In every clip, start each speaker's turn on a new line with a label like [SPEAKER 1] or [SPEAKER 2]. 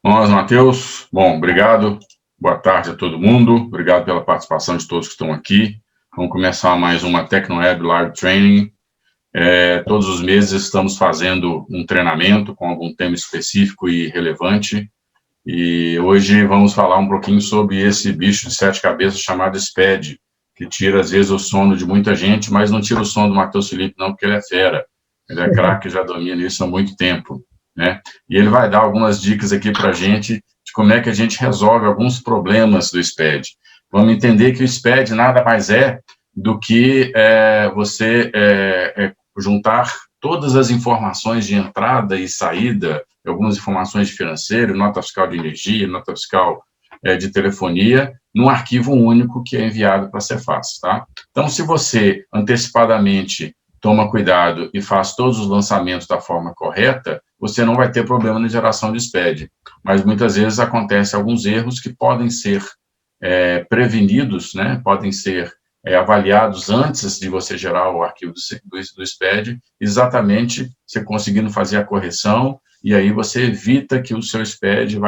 [SPEAKER 1] Vamos, Matheus. Bom, obrigado. Boa tarde a todo mundo. Obrigado pela participação de todos que estão aqui. Vamos começar mais uma TecnoWeb Live Training. Todos os meses estamos fazendo um treinamento com algum tema específico e relevante. E hoje vamos falar um pouquinho sobre esse bicho de 7 cabeças chamado SPED, que tira, às vezes, o sono de muita gente, mas não tira o sono do Matheus Felipe, não, porque ele é fera. Ele é craque, já domina isso há muito tempo, né? E ele vai dar algumas dicas aqui para a gente de como é que a gente resolve alguns problemas do SPED. Vamos entender que o SPED nada mais é do que você juntar todas as informações de entrada e saída, algumas informações de financeiro, nota fiscal de energia, nota fiscal de telefonia, num arquivo único que é enviado para a Cefaz, tá? Então, se você antecipadamente toma cuidado e faz todos os lançamentos da forma correta, você não vai ter problema na geração de SPED. Mas muitas vezes acontecem alguns erros que podem ser prevenidos, né? Podem ser avaliados antes de você gerar o arquivo do SPED, exatamente você conseguindo fazer a correção, e aí você evita que o seu SPED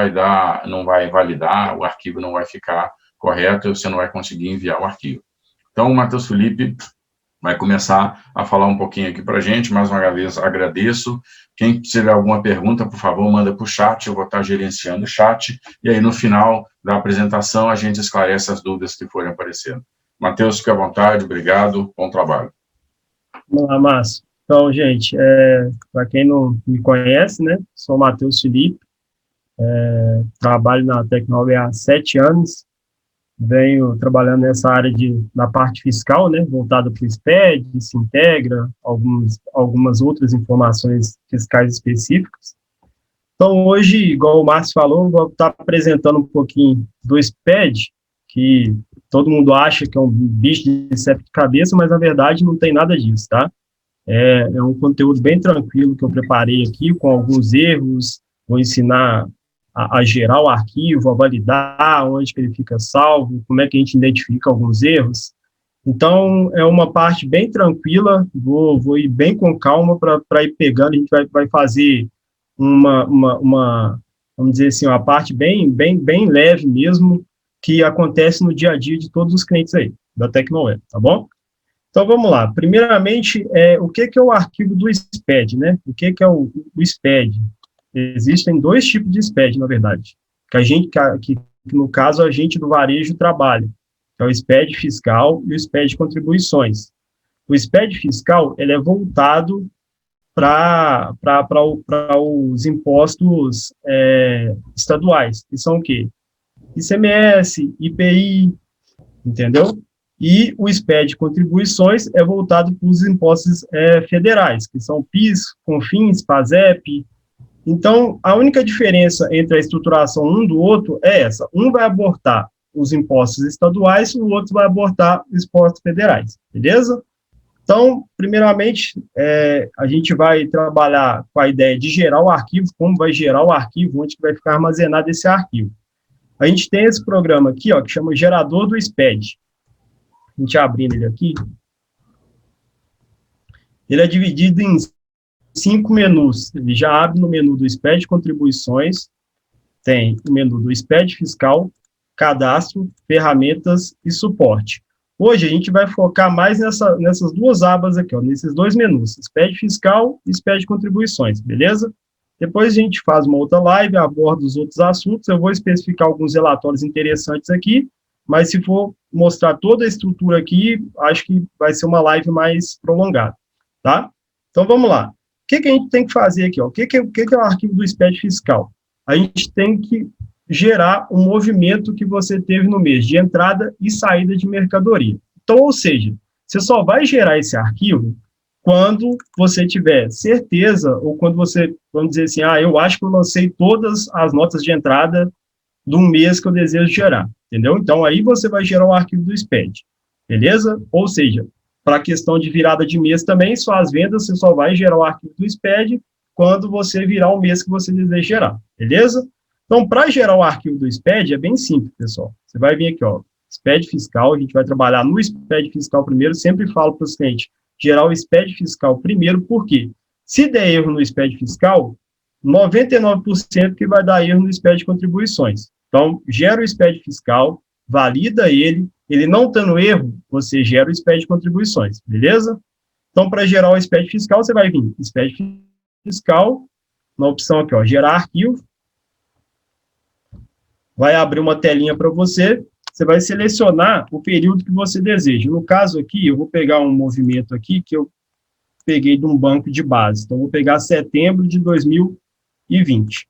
[SPEAKER 1] não vai validar, o arquivo não vai ficar correto, e você não vai conseguir enviar o arquivo. Então, o Matheus Felipe vai começar a falar um pouquinho aqui para a gente. Mais uma vez, agradeço. Quem tiver alguma pergunta, por favor, manda para o chat, eu vou estar gerenciando o chat, e aí no final da apresentação a gente esclarece as dúvidas que forem aparecendo. Matheus, fique à vontade, obrigado, bom trabalho.
[SPEAKER 2] Vamos lá, Márcio. Então, gente, para quem não me conhece, né, sou o Matheus Felipe, trabalho na TecnoWeb há 7 anos, venho trabalhando nessa área na parte fiscal, né, voltada para o SPED, Sintegra, algumas outras informações fiscais específicas. Então, hoje, igual o Márcio falou, vou estar apresentando um pouquinho do SPED, que todo mundo acha que é um bicho de 7 cabeças, mas, na verdade, não tem nada disso, tá? É um conteúdo bem tranquilo que eu preparei aqui, com alguns erros, vou ensinar a gerar o arquivo, a validar onde que ele fica salvo, como é que a gente identifica alguns erros. Então, é uma parte bem tranquila, vou ir bem com calma para ir pegando, a gente vai fazer vamos dizer assim, uma parte bem leve mesmo, que acontece no dia a dia de todos os clientes aí, da TecnoWeb, tá bom? Então, vamos lá. Primeiramente, o que é o arquivo do SPED, né? O que é o SPED? Existem 2 tipos de SPED, na verdade, que no caso a gente do varejo trabalha, que é o SPED fiscal e o SPED de contribuições. O SPED fiscal, ele é voltado para os impostos estaduais, que são o quê? ICMS, IPI, entendeu? E o SPED de contribuições é voltado para os impostos federais, que são PIS, CONFINS, PASEP. Então, a única diferença entre a estruturação um do outro é essa. Um vai abortar os impostos estaduais e o outro vai abortar os impostos federais, beleza? Então, primeiramente, a gente vai trabalhar com a ideia de gerar o arquivo, como vai gerar o arquivo, onde que vai ficar armazenado esse arquivo. A gente tem esse programa aqui, ó, que chama Gerador do SPED. A gente abrindo ele aqui. Ele é dividido em 5 menus. Ele já abre no menu do SPED Contribuições, tem o menu do SPED Fiscal, Cadastro, Ferramentas e Suporte. Hoje a gente vai focar mais nessas 2 abas aqui, ó, nesses 2 menus, SPED Fiscal e SPED Contribuições, beleza? Depois a gente faz uma outra live, aborda os outros assuntos, eu vou especificar alguns relatórios interessantes aqui, mas se for mostrar toda a estrutura aqui, acho que vai ser uma live mais prolongada, tá? Então, vamos lá. O que a gente tem que fazer aqui? Ó? O que é o arquivo do SPED fiscal? A gente tem que gerar o movimento que você teve no mês de entrada e saída de mercadoria. Então, ou seja, você só vai gerar esse arquivo quando você tiver certeza, ou quando você, vamos dizer assim, eu acho que eu lancei todas as notas de entrada do mês que eu desejo gerar, entendeu? Então, aí você vai gerar o arquivo do SPED, beleza? Ou seja, para a questão de virada de mês também, suas vendas, você só vai gerar o arquivo do SPED quando você virar o mês que você deseja gerar, beleza? Então, para gerar o arquivo do SPED, é bem simples, pessoal. Você vai vir aqui, ó, SPED fiscal, a gente vai trabalhar no SPED fiscal primeiro, sempre falo para os clientes, gerar o SPED fiscal primeiro, por quê? Se der erro no SPED fiscal, 99% que vai dar erro no SPED de contribuições. Então, gera o SPED fiscal, valida ele não dando erro, você gera o SPED de contribuições, beleza? Então, para gerar o SPED fiscal, você vai vir SPED fiscal, na opção aqui, ó, gerar arquivo, vai abrir uma telinha para você, você vai selecionar o período que você deseja. No caso aqui, eu vou pegar um movimento aqui que eu peguei de um banco de base. Então, vou pegar setembro de 2020.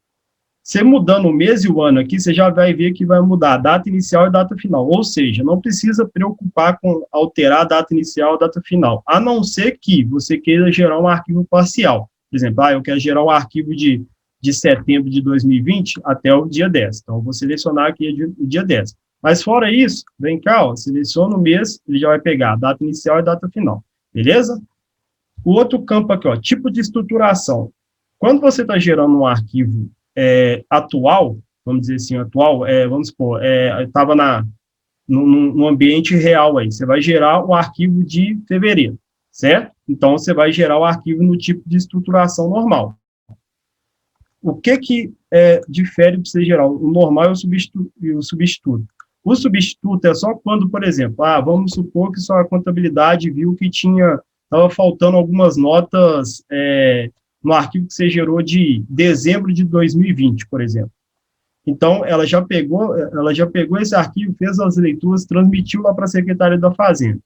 [SPEAKER 2] Você mudando o mês e o ano aqui, você já vai ver que vai mudar a data inicial e a data final. Ou seja, não precisa preocupar com alterar a data inicial e a data final, a não ser que você queira gerar um arquivo parcial. Por exemplo, eu quero gerar um arquivo de setembro de 2020 até o dia 10. Então, eu vou selecionar aqui o dia 10. Mas fora isso, vem cá, ó, seleciona o mês, ele já vai pegar a data inicial e a data final. Beleza? O outro campo aqui, ó, tipo de estruturação. Quando você está gerando um arquivo atual, vamos dizer assim, atual, vamos supor, estava no ambiente real aí, você vai gerar o arquivo de fevereiro, certo? Então, você vai gerar o arquivo no tipo de estruturação normal. O que difere para você gerar? O normal é o substituto. O substituto é só quando, por exemplo, vamos supor que sua contabilidade viu que estava faltando algumas notas no arquivo que você gerou de dezembro de 2020, por exemplo. Então, ela já pegou esse arquivo, fez as leituras, transmitiu lá para a Secretaria da Fazenda.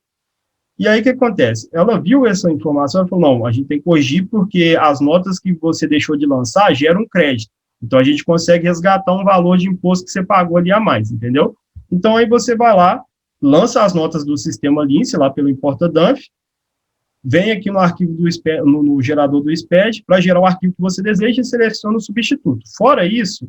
[SPEAKER 2] E aí, o que acontece? Ela viu essa informação e falou, não, a gente tem que corrigir porque as notas que você deixou de lançar geram crédito. Então, a gente consegue resgatar um valor de imposto que você pagou ali a mais, entendeu? Então, aí você vai lá, lança as notas do sistema Lince, lá pelo ImportaDanf, vem aqui no arquivo no gerador do SPED, para gerar o arquivo que você deseja e seleciona o substituto. Fora isso,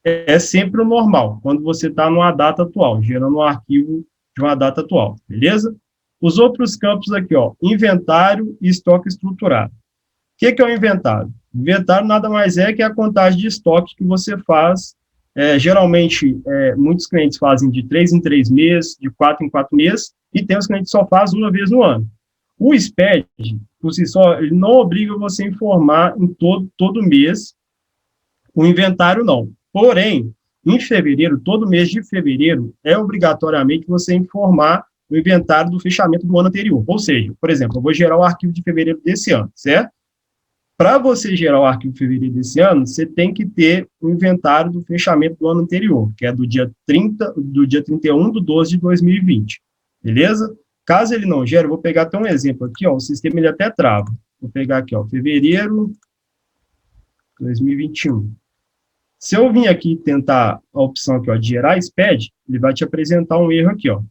[SPEAKER 2] é sempre o normal, quando você está numa data atual, gerando um arquivo de uma data atual, beleza? Os outros campos aqui, ó, inventário e estoque estruturado. O que é o inventário? Inventário nada mais é que a contagem de estoque que você faz. Geralmente, muitos clientes fazem de 3 em 3 meses, de 4 em 4 meses, e tem os clientes que só fazem uma vez no ano. O SPED, por si só, ele não obriga você a informar em todo mês o inventário, não. Porém, em fevereiro, todo mês de fevereiro, é obrigatoriamente você informar o inventário do fechamento do ano anterior. Ou seja, por exemplo, eu vou gerar o arquivo de fevereiro desse ano, certo? Para você gerar o arquivo de fevereiro desse ano, você tem que ter o inventário do fechamento do ano anterior, que é do dia 31/12 de 2020. Beleza? Caso ele não gere, eu vou pegar até um exemplo aqui, ó, o sistema ele até trava. Vou pegar aqui, ó, fevereiro 2021. Se eu vir aqui tentar a opção aqui, ó, de gerar SPED, ele vai te apresentar um erro aqui, ó.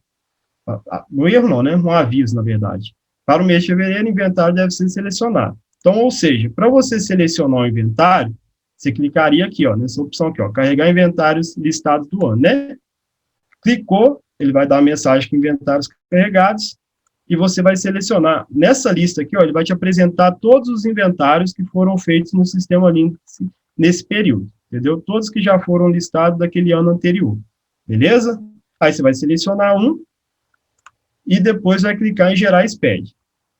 [SPEAKER 2] Um erro não, né? Um aviso, na verdade. Para o mês de fevereiro, o inventário deve ser selecionado. Então, ou seja, para você selecionar o inventário, você clicaria aqui, ó, nessa opção aqui, ó, carregar inventários listados do ano, né? Clicou, ele vai dar a mensagem com inventários carregados, e você vai selecionar. Nessa lista aqui, ó, ele vai te apresentar todos os inventários que foram feitos no sistema Lince nesse período, entendeu? Todos que já foram listados daquele ano anterior, beleza? Aí você vai selecionar um, e depois vai clicar em gerar SPED.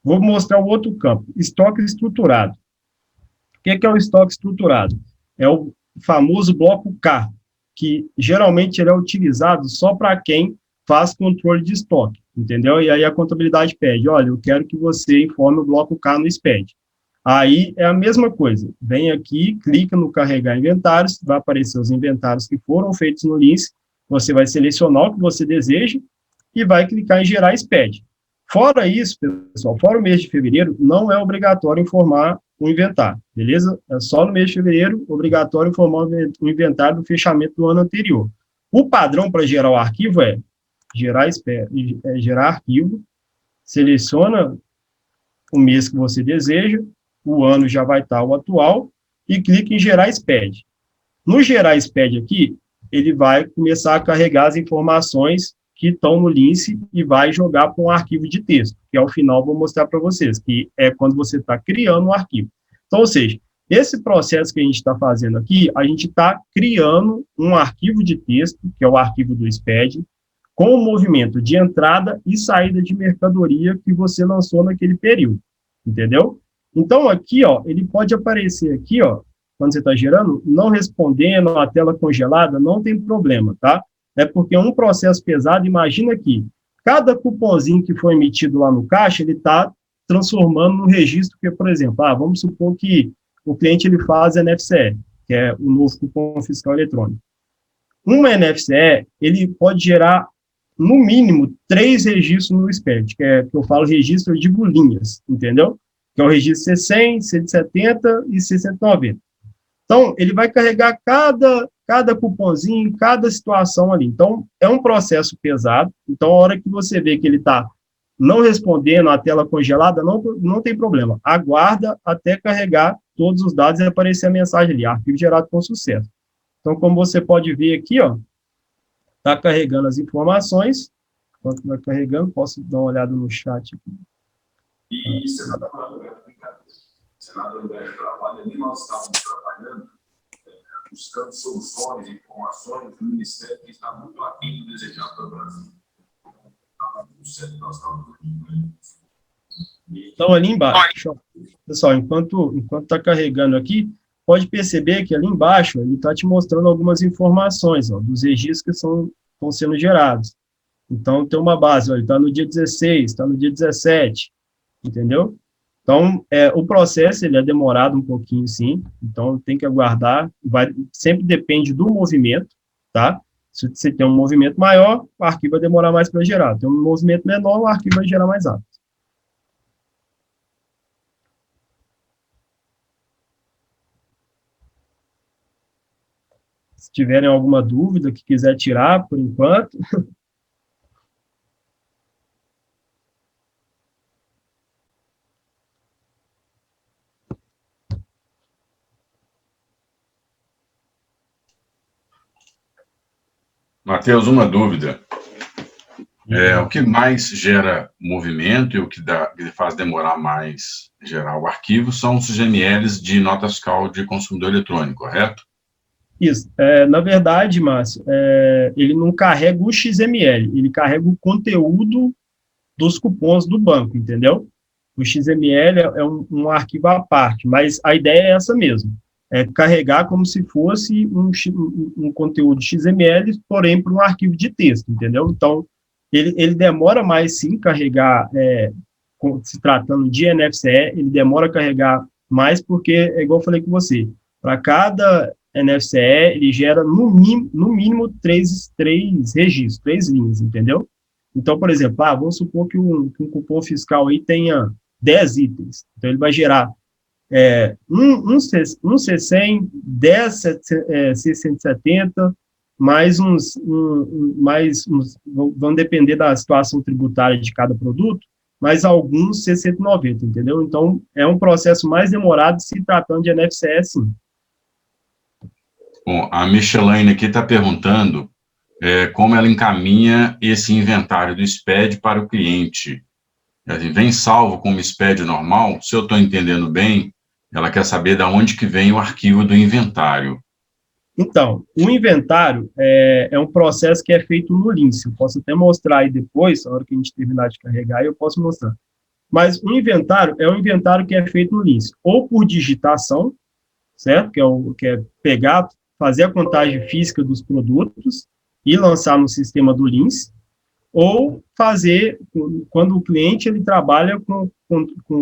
[SPEAKER 2] Vou mostrar o outro campo, estoque estruturado. O que é o estoque estruturado? É o famoso bloco K, que geralmente ele é utilizado só para quem faz controle de estoque, entendeu? E aí a contabilidade pede, olha, eu quero que você informe o bloco K no SPED. Aí é a mesma coisa, vem aqui, clica no carregar inventários, vai aparecer os inventários que foram feitos no Lince, você vai selecionar o que você deseja e vai clicar em gerar SPED. Fora isso, pessoal, fora o mês de fevereiro, não é obrigatório informar o inventário, beleza? É só no mês de fevereiro, obrigatório informar o inventário do fechamento do ano anterior. O padrão para gerar o arquivo é gerar arquivo, seleciona o mês que você deseja, o ano já vai estar o atual, e clica em gerar SPED. No gerar SPED aqui, ele vai começar a carregar as informações que estão no Lince e vai jogar para um arquivo de texto, que ao final vou mostrar para vocês, que é quando você está criando um arquivo. Então, ou seja, esse processo que a gente está fazendo aqui, a gente está criando um arquivo de texto, que é o arquivo do SPED, com o movimento de entrada e saída de mercadoria que você lançou naquele período, entendeu? Então, aqui, ó, ele pode aparecer aqui, ó, quando você está gerando, não respondendo, a tela congelada, não tem problema, tá? É porque é um processo pesado, imagina que cada cupomzinho que foi emitido lá no caixa, ele está transformando no registro que, por exemplo, vamos supor que o cliente ele faz NFCE, que é o novo cupom fiscal eletrônico. Uma NFCE, ele pode gerar, no mínimo, 3 registros no SPED, que eu falo registro, eu digo linhas, entendeu? Que é o registro C100, C170 e C190. Então, ele vai carregar cada cupomzinho, cada situação ali. Então, é um processo pesado. Então, a hora que você vê que ele está não respondendo a tela congelada, não tem problema. Aguarda até carregar todos os dados e aparecer a mensagem ali, arquivo gerado com sucesso. Então, como você pode ver aqui, ó, está carregando as informações. Enquanto vai carregando, posso dar uma olhada no chat aqui.
[SPEAKER 3] E senador Humberto trabalha ali, nós estávamos trabalhando, buscando soluções, informações do Ministério que está muito aquém do desejado do Brasil.
[SPEAKER 2] Então, ali embaixo, pessoal, enquanto está carregando aqui, pode perceber que ali embaixo ele está te mostrando algumas informações, ó, dos registros que estão sendo gerados. Então, tem uma base, ó, ele está no dia 16, está no dia 17, entendeu? Então, o processo ele é demorado um pouquinho, sim, então tem que aguardar, sempre depende do movimento, tá? Se você tem um movimento maior, o arquivo vai demorar mais para gerar. Tem um movimento menor, o arquivo vai gerar mais rápido. Se tiverem alguma dúvida que quiser tirar, por enquanto...
[SPEAKER 1] Matheus, uma dúvida. O que mais gera movimento e o que faz demorar mais gerar o arquivo são os XMLs de nota fiscal de consumidor eletrônico, correto?
[SPEAKER 2] Isso. Na verdade, Márcio, ele não carrega o XML, ele carrega o conteúdo dos cupons do banco, entendeu? O XML é um arquivo à parte, mas a ideia é essa mesmo. É carregar como se fosse um conteúdo XML, porém para um arquivo de texto, entendeu? Então, ele demora mais, sim, carregar, se tratando de NFCE, ele demora a carregar mais, porque, é igual eu falei com você, para cada NFCE, ele gera, no mínimo 3 registros, 3 linhas, entendeu? Então, por exemplo, vamos supor que um cupom fiscal aí tenha 10 itens, então ele vai gerar um C100, 10 C170, mais vão depender da situação tributária de cada produto, mais alguns C190, entendeu? Então, é um processo mais demorado se tratando de NFCE, sim.
[SPEAKER 1] Bom, a Michelaine aqui está perguntando como ela encaminha esse inventário do SPED para o cliente. Vem salvo como SPED normal? Se eu estou entendendo bem, ela quer saber de onde que vem o arquivo do inventário.
[SPEAKER 2] Então, o inventário é um processo que é feito no Lince. Eu posso até mostrar aí depois, na hora que a gente terminar de carregar, eu posso mostrar. Mas o inventário é um inventário que é feito no Lince, ou por digitação, certo? Que é pegar, fazer a contagem física dos produtos e lançar no sistema do Lince, ou fazer, quando o cliente ele trabalha com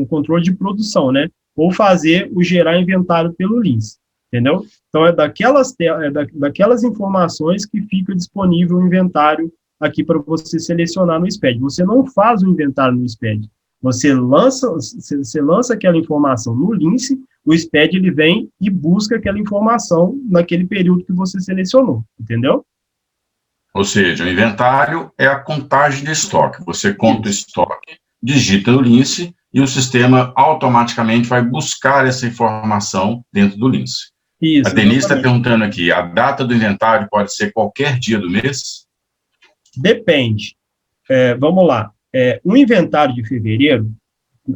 [SPEAKER 2] controle de produção, né? Ou fazer o gerar inventário pelo Lince, entendeu? Então, é daquelas informações que fica disponível o inventário aqui para você selecionar no SPED. Você não faz o inventário no SPED, você lança aquela informação no Lince, o SPED ele vem e busca aquela informação naquele período que você selecionou, entendeu?
[SPEAKER 1] Ou seja, o inventário é a contagem de estoque. Você conta o estoque, digita no Lince, e o sistema automaticamente vai buscar essa informação dentro do Lince.
[SPEAKER 2] Isso,
[SPEAKER 1] a Denise está perguntando aqui, a data do inventário pode ser qualquer dia do mês?
[SPEAKER 2] Depende. Vamos lá. O inventário de fevereiro,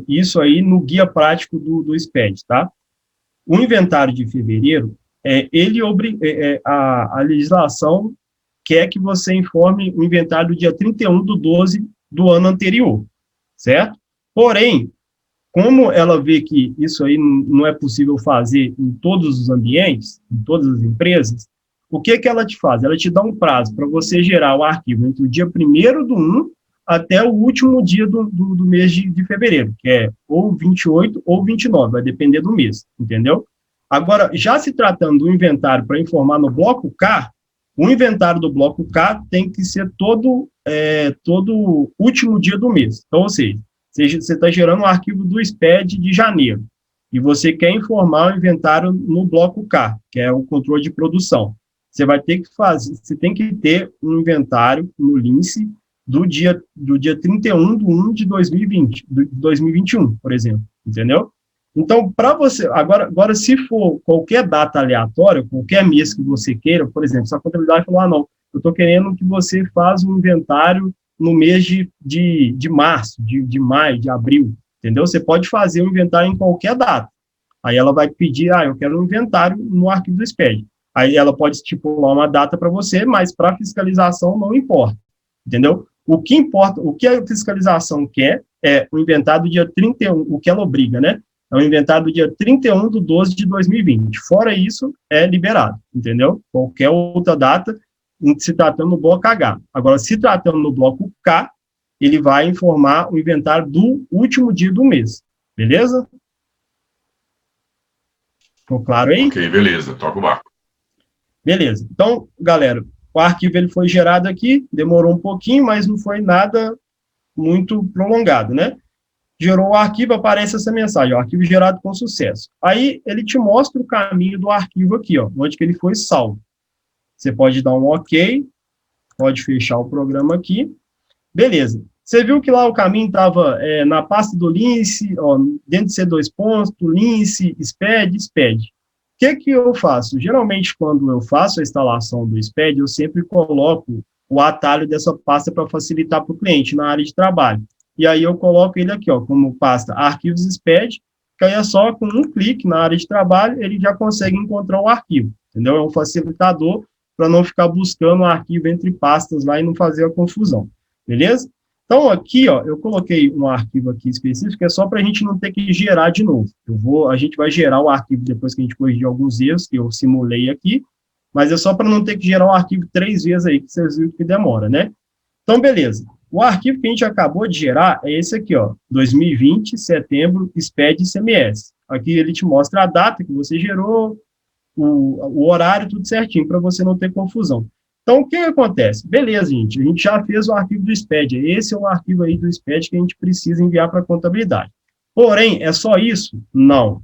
[SPEAKER 2] isso aí no guia prático do SPED, tá? O inventário de fevereiro, a legislação quer que você informe o inventário do dia 31/12 do ano anterior, certo? Porém, como ela vê que isso aí não é possível fazer em todos os ambientes, em todas as empresas, o que ela te faz? Ela te dá um prazo para você gerar o arquivo entre o dia 1º/1 até o último dia do mês de fevereiro, que é ou 28 ou 29, vai depender do mês, entendeu? Agora, já se tratando do inventário para informar no bloco K, o inventário do bloco K tem que ser todo último dia do mês. Então, ou seja, você está gerando um arquivo do SPED de janeiro, e você quer informar o inventário no bloco K, que é o controle de produção. Você vai ter que você tem que ter um inventário no Lince do dia 31/1 de 2020, de 2021, por exemplo, entendeu? Então, para você, agora, se for qualquer data aleatória, qualquer mês que você queira, por exemplo, se a contabilidade falou, não, eu estou querendo que você faça um inventário no mês de março, de maio, de abril, entendeu? Você pode fazer um inventário em qualquer data. Aí ela vai pedir, eu quero um inventário no arquivo do SPED. Aí ela pode estipular uma data para você, mas para fiscalização não importa, entendeu? O que importa, o que a fiscalização quer é o inventário do dia 31, o que ela obriga, né? É o inventário do dia 31/12 de 2020. Fora isso, é liberado, entendeu? Qualquer outra data, se tratando no bloco H. Agora, se tratando no bloco K, ele vai informar o inventário do último dia do mês. Beleza? Ficou claro aí?
[SPEAKER 1] Ok, beleza, toca o barco.
[SPEAKER 2] Beleza. Então, galera, o arquivo ele foi gerado aqui, demorou um pouquinho, mas não foi nada muito prolongado, né? Gerou o arquivo, aparece essa mensagem, ó, arquivo gerado com sucesso. Aí, ele te mostra o caminho do arquivo aqui, ó, onde que ele foi salvo. Você pode dar um OK, pode fechar o programa aqui. Beleza. Você viu que lá o caminho estava na pasta do Lince, ó, dentro de C2 pontos, Lince, SPED. O que eu faço? Geralmente, quando eu faço a instalação do SPED, eu sempre coloco o atalho dessa pasta para facilitar para o cliente na área de trabalho. E aí eu coloco ele aqui, ó, como pasta arquivos SPED, que aí é só com um clique na área de trabalho, ele já consegue encontrar o arquivo, entendeu? É um facilitador para não ficar buscando o arquivo entre pastas lá e não fazer a confusão, beleza? Então, aqui, ó, eu coloquei um arquivo aqui específico, é só para a gente não ter que gerar de novo. A gente vai gerar o arquivo depois que a gente corrigir alguns erros que eu simulei aqui, mas é só para não ter que gerar o arquivo 3 vezes aí, que vocês viram que demora, né? Então, beleza. O arquivo que a gente acabou de gerar é esse aqui, ó, 2020, setembro, SPED ICMS. Aqui ele te mostra a data que você gerou, o horário, tudo certinho, para você não ter confusão. Então, o que acontece? Beleza, gente, a gente já fez o arquivo do SPED, esse é o arquivo aí do SPED que a gente precisa enviar para a contabilidade. Porém, é só isso? Não.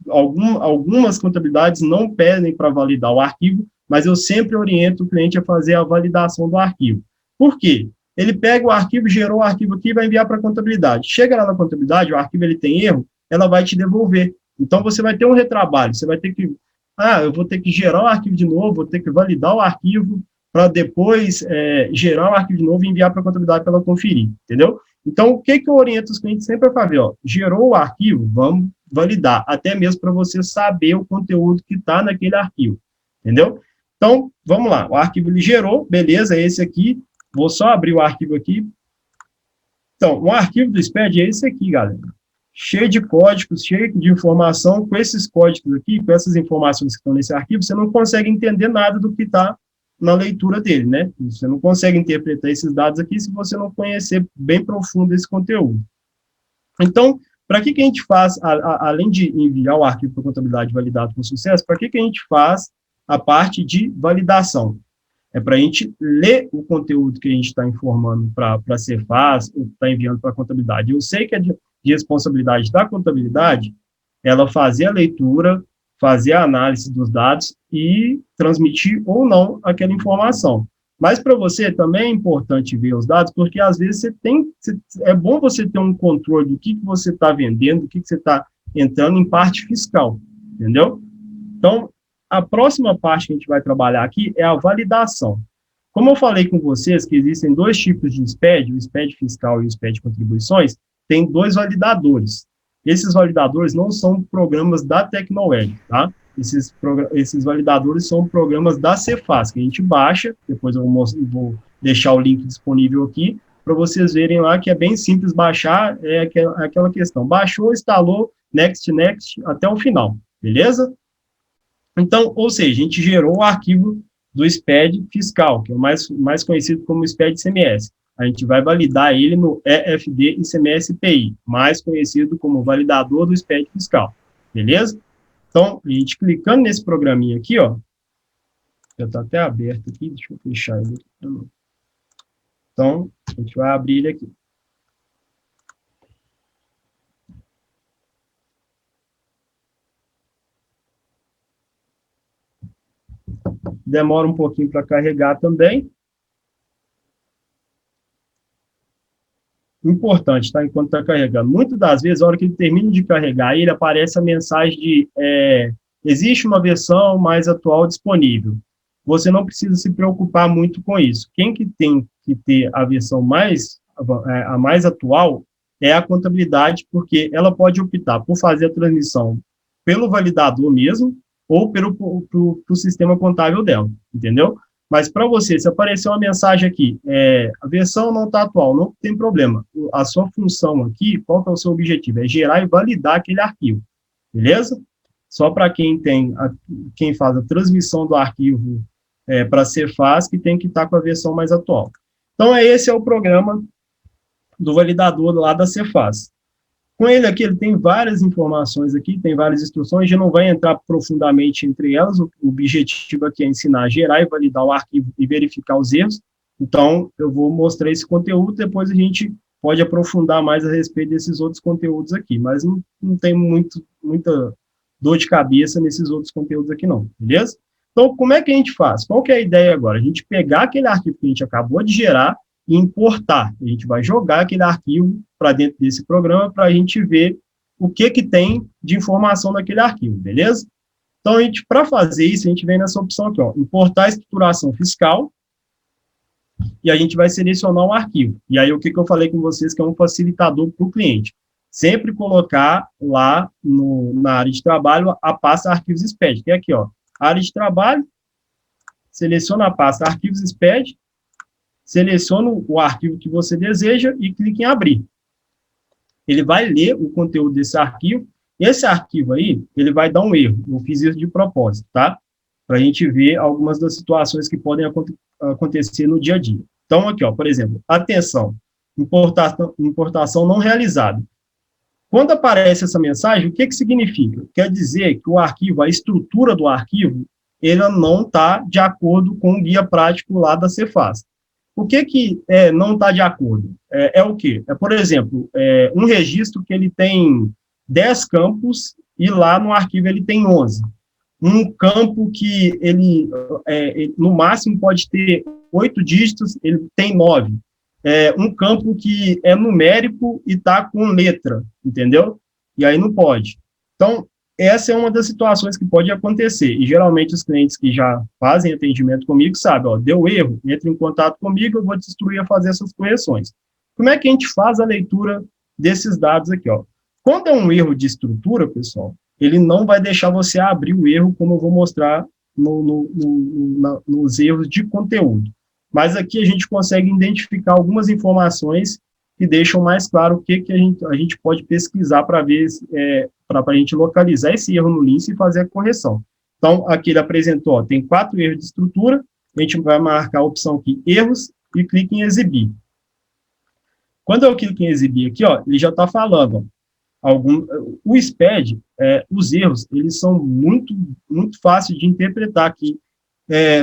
[SPEAKER 2] Algumas contabilidades não pedem para validar o arquivo, mas eu sempre oriento o cliente a fazer a validação do arquivo. Por quê? Ele pega o arquivo, gerou o arquivo aqui e vai enviar para a contabilidade. Chega lá na contabilidade, o arquivo ele tem erro, ela vai te devolver. Então, você vai ter um retrabalho, você vai ter que eu vou ter que gerar o arquivo de novo, vou ter que validar o arquivo para depois gerar o arquivo de novo e enviar para a contabilidade para ela conferir, entendeu? Então, o que eu oriento os clientes sempre a fazer? Ó, gerou o arquivo, vamos validar, até mesmo para você saber o conteúdo que está naquele arquivo, entendeu? Então, vamos lá, o arquivo ele gerou, beleza, é esse aqui, vou só abrir o arquivo aqui. Então, o arquivo do SPED é esse aqui, galera. Cheio de códigos, cheio de informação, com esses códigos aqui, com essas informações que estão nesse arquivo, você não consegue entender nada do que está na leitura dele, né? Você não consegue interpretar esses dados aqui se você não conhecer bem profundo esse conteúdo. Então, para que a gente faz, além de enviar o arquivo para a contabilidade validado com sucesso, para que a gente faz a parte de validação? É para a gente ler o conteúdo que a gente está informando para a Cefaz, ou está enviando para a contabilidade. Eu sei que é de responsabilidade da contabilidade, ela fazer a leitura, fazer a análise dos dados e transmitir ou não aquela informação. Mas para você também é importante ver os dados, porque às vezes é bom você ter um controle do que você está vendendo, do que você está entrando em parte fiscal, entendeu? Então, a próxima parte que a gente vai trabalhar aqui é a validação. Como eu falei com vocês que existem 2 tipos de SPED, o SPED fiscal e o SPED contribuições, tem 2 validadores. Esses validadores não são programas da Tecnoweb, tá? esses validadores são programas da Cefaz, que a gente baixa, depois eu vou deixar o link disponível aqui, para vocês verem lá que é bem simples baixar, é aquela questão, baixou, instalou, next, até o final, beleza? Então, ou seja, a gente gerou o arquivo do SPED fiscal, que é o mais conhecido como SPED ICMS. A gente vai validar ele no EFD ICMS-PI, mais conhecido como validador do SPED fiscal, beleza? Então, a gente clicando nesse programinha aqui, ó, já está até aberto aqui, deixa eu fechar ele aqui. Então, a gente vai abrir ele aqui. Demora um pouquinho para carregar também. Importante, tá? Enquanto está carregando. Muitas das vezes, a hora que ele termina de carregar, ele aparece a mensagem de existe uma versão mais atual disponível. Você não precisa se preocupar muito com isso. Quem que tem que ter a versão a mais atual é a contabilidade, porque ela pode optar por fazer a transmissão pelo validador mesmo, ou pelo sistema contábil dela, entendeu? Mas para você, se aparecer uma mensagem aqui, a versão não está atual, não tem problema. A sua função aqui, qual que é o seu objetivo? É gerar e validar aquele arquivo, beleza? Só para quem faz a transmissão do arquivo para Cefaz, que tem que estar com a versão mais atual. Então, esse é o programa do validador lá da Cefaz. Com ele aqui, ele tem várias informações aqui, tem várias instruções, a gente não vai entrar profundamente entre elas, o objetivo aqui é ensinar a gerar e validar o arquivo e verificar os erros, então eu vou mostrar esse conteúdo, depois a gente pode aprofundar mais a respeito desses outros conteúdos aqui, mas não tem muita dor de cabeça nesses outros conteúdos aqui não, beleza? Então, como é que a gente faz? Qual que é a ideia agora? A gente pegar aquele arquivo que a gente acabou de gerar e importar. A gente vai jogar aquele arquivo para dentro desse programa para a gente ver o que tem de informação naquele arquivo, beleza? Então, para fazer isso, a gente vem nessa opção aqui, ó, importar a estruturação fiscal, e a gente vai selecionar um arquivo. E aí, o que eu falei com vocês, que é um facilitador para o cliente. Sempre colocar lá na área de trabalho a pasta arquivos SPED, que é aqui, ó, área de trabalho, seleciona a pasta arquivos SPED, seleciona o arquivo que você deseja e clique em abrir. Ele vai ler o conteúdo desse arquivo. Esse arquivo aí, ele vai dar um erro. Eu fiz isso de propósito, tá? Para a gente ver algumas das situações que podem acontecer no dia a dia. Então, aqui, ó, por exemplo, atenção, importação não realizada. Quando aparece essa mensagem, o que significa? Quer dizer que o arquivo, a estrutura do arquivo, ela não está de acordo com o guia prático lá da Cefaz. O que não está de acordo? O quê? Por exemplo, um registro que ele tem 10 campos e lá no arquivo ele tem 11. Um campo que ele, no máximo, pode ter 8 dígitos, ele tem 9. Um campo que é numérico e está com letra, entendeu? E aí não pode. Então, essa é uma das situações que pode acontecer, e geralmente os clientes que já fazem atendimento comigo sabem, ó, deu erro, entra em contato comigo, eu vou te instruir a fazer essas correções. Como é que a gente faz a leitura desses dados aqui, ó? Quando é um erro de estrutura, pessoal, ele não vai deixar você abrir o erro, como eu vou mostrar nos erros de conteúdo. Mas aqui a gente consegue identificar algumas informações que deixam mais claro o que a gente pode pesquisar para ver, para a gente localizar esse erro no Lince e fazer a correção. Então, aqui ele apresentou, ó, tem 4 erros de estrutura, a gente vai marcar a opção aqui, erros, e clica em exibir. Quando eu clico em exibir aqui, ó, ele já está falando, ó, o SPED, os erros, eles são muito fáceis de interpretar aqui.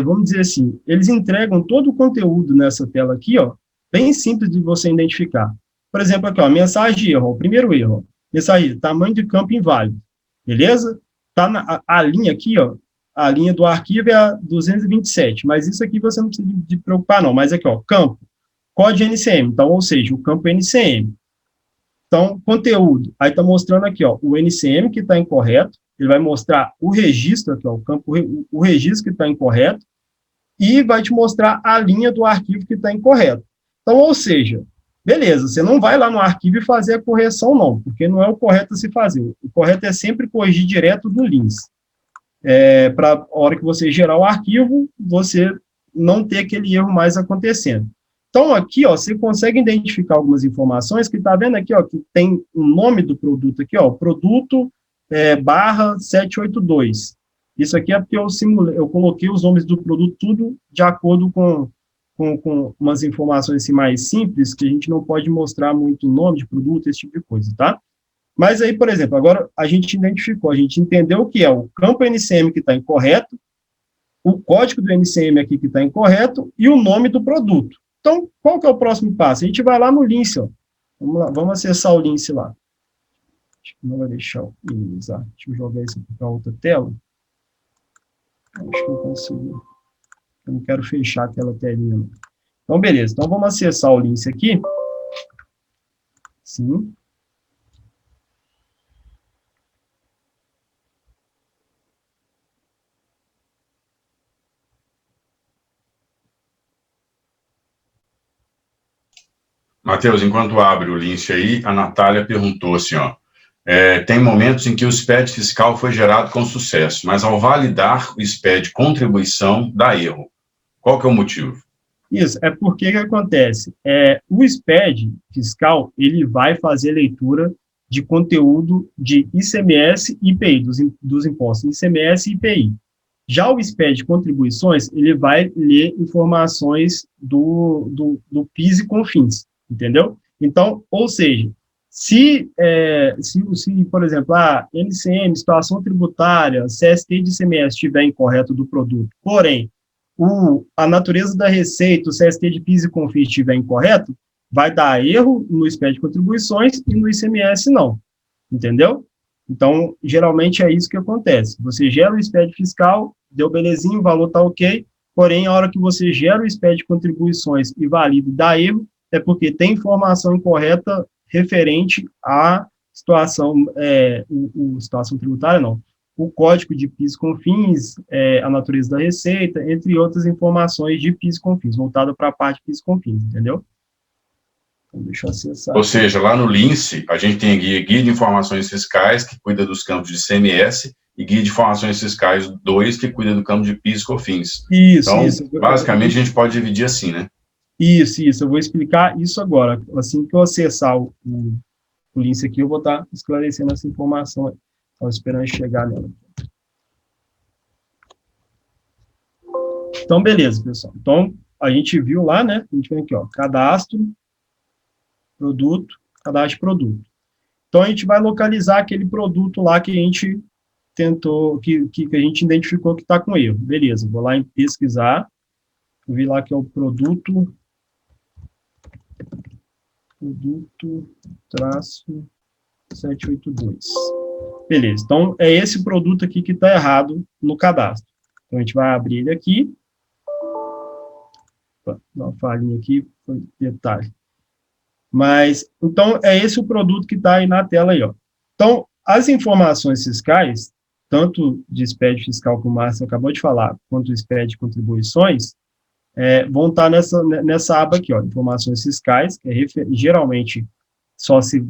[SPEAKER 2] Vamos dizer assim, eles entregam todo o conteúdo nessa tela aqui, ó, bem simples de você identificar. Por exemplo, aqui, ó, mensagem de erro, ó, o primeiro erro, ó, mensagem, tamanho de campo inválido, beleza? Tá a linha aqui, ó, a linha do arquivo é a 227, mas isso aqui você não precisa de preocupar não, mas aqui, ó, campo, código NCM, então, ou seja, o campo NCM. Então, conteúdo, aí tá mostrando aqui, ó, o NCM que está incorreto, ele vai mostrar o registro aqui, ó, o campo, o registro que está incorreto, e vai te mostrar a linha do arquivo que está incorreto. Então, ou seja, beleza, você não vai lá no arquivo e fazer a correção, não, porque não é o correto a se fazer. O correto é sempre corrigir direto do Lince. para a hora que você gerar o arquivo, você não ter aquele erro mais acontecendo. Então, aqui, ó, você consegue identificar algumas informações que está vendo aqui, ó, que tem o nome do produto aqui, ó, produto barra 782. Isso aqui é porque eu coloquei os nomes do produto tudo de acordo com umas informações assim, mais simples, que a gente não pode mostrar muito o nome de produto, esse tipo de coisa, tá? Mas aí, por exemplo, agora a gente identificou, a gente entendeu o que é o campo NCM que está incorreto, o código do NCM aqui que está incorreto e o nome do produto. Então, qual que é o próximo passo? A gente vai lá no Lince, ó. Vamos lá, vamos acessar o Lince lá. Acho que não vai deixar eu minimizar. Deixa eu jogar isso aqui para outra tela. Acho que eu consigo. Eu não quero fechar aquela telinha, não. Então, beleza. Então, vamos acessar o Lince aqui. Sim.
[SPEAKER 1] Matheus, enquanto abre o Lince aí, a Natália perguntou assim, ó, tem momentos em que o SPED fiscal foi gerado com sucesso, mas ao validar o SPED contribuição, dá erro. Qual que é o motivo?
[SPEAKER 2] Isso, é porque que acontece? O SPED fiscal, ele vai fazer leitura de conteúdo de ICMS e IPI, dos impostos ICMS e IPI. Já o SPED contribuições, ele vai ler informações do PIS e COFINS, entendeu? Então, ou seja, se por exemplo, a NCM, situação tributária, CST de ICMS estiver incorreto do produto, porém, a natureza da receita, o CST de PIS e COFINS estiver incorreto, vai dar erro no SPED de contribuições e no ICMS não, entendeu? Então, geralmente é isso que acontece. Você gera o SPED fiscal, deu belezinho, o valor está ok, porém, a hora que você gera o SPED de contribuições e valida e dá erro, é porque tem informação incorreta referente à situação, situação tributária, não. O código de PIS e COFINS, a natureza da receita, entre outras informações de PIS e COFINS, voltada para a parte de PIS e COFINS, entendeu? Então, deixa eu acessar.
[SPEAKER 1] Ou seja, lá no Lince, a gente tem guia de informações fiscais, que cuida dos campos de ICMS, e guia de informações fiscais 2, que cuida do campo de PIS e COFINS.
[SPEAKER 2] Isso,
[SPEAKER 1] então,
[SPEAKER 2] isso.
[SPEAKER 1] Basicamente, a gente pode dividir assim, né?
[SPEAKER 2] Isso. Eu vou explicar isso agora. Assim que eu acessar o Lince aqui, eu vou estar esclarecendo essa informação. Estava esperando chegar nela. Então, beleza, pessoal. Então, a gente viu lá, né? A gente vem aqui, ó, cadastro, produto, cadastro de produto. Então, a gente vai localizar aquele produto lá que a gente tentou, que a gente identificou que está com erro. Beleza, vou lá em pesquisar, vi lá que é o produto traço 782. Beleza, então é esse produto aqui que está errado no cadastro. Então, a gente vai abrir ele aqui. Opa, dá uma falhinha aqui, foi detalhe. Mas, então, é esse o produto que está aí na tela aí, ó. Então, as informações fiscais, tanto de SPED fiscal que o Márcio acabou de falar, quanto o SPED de contribuições, vão estar nessa aba aqui, ó, informações fiscais, que geralmente só se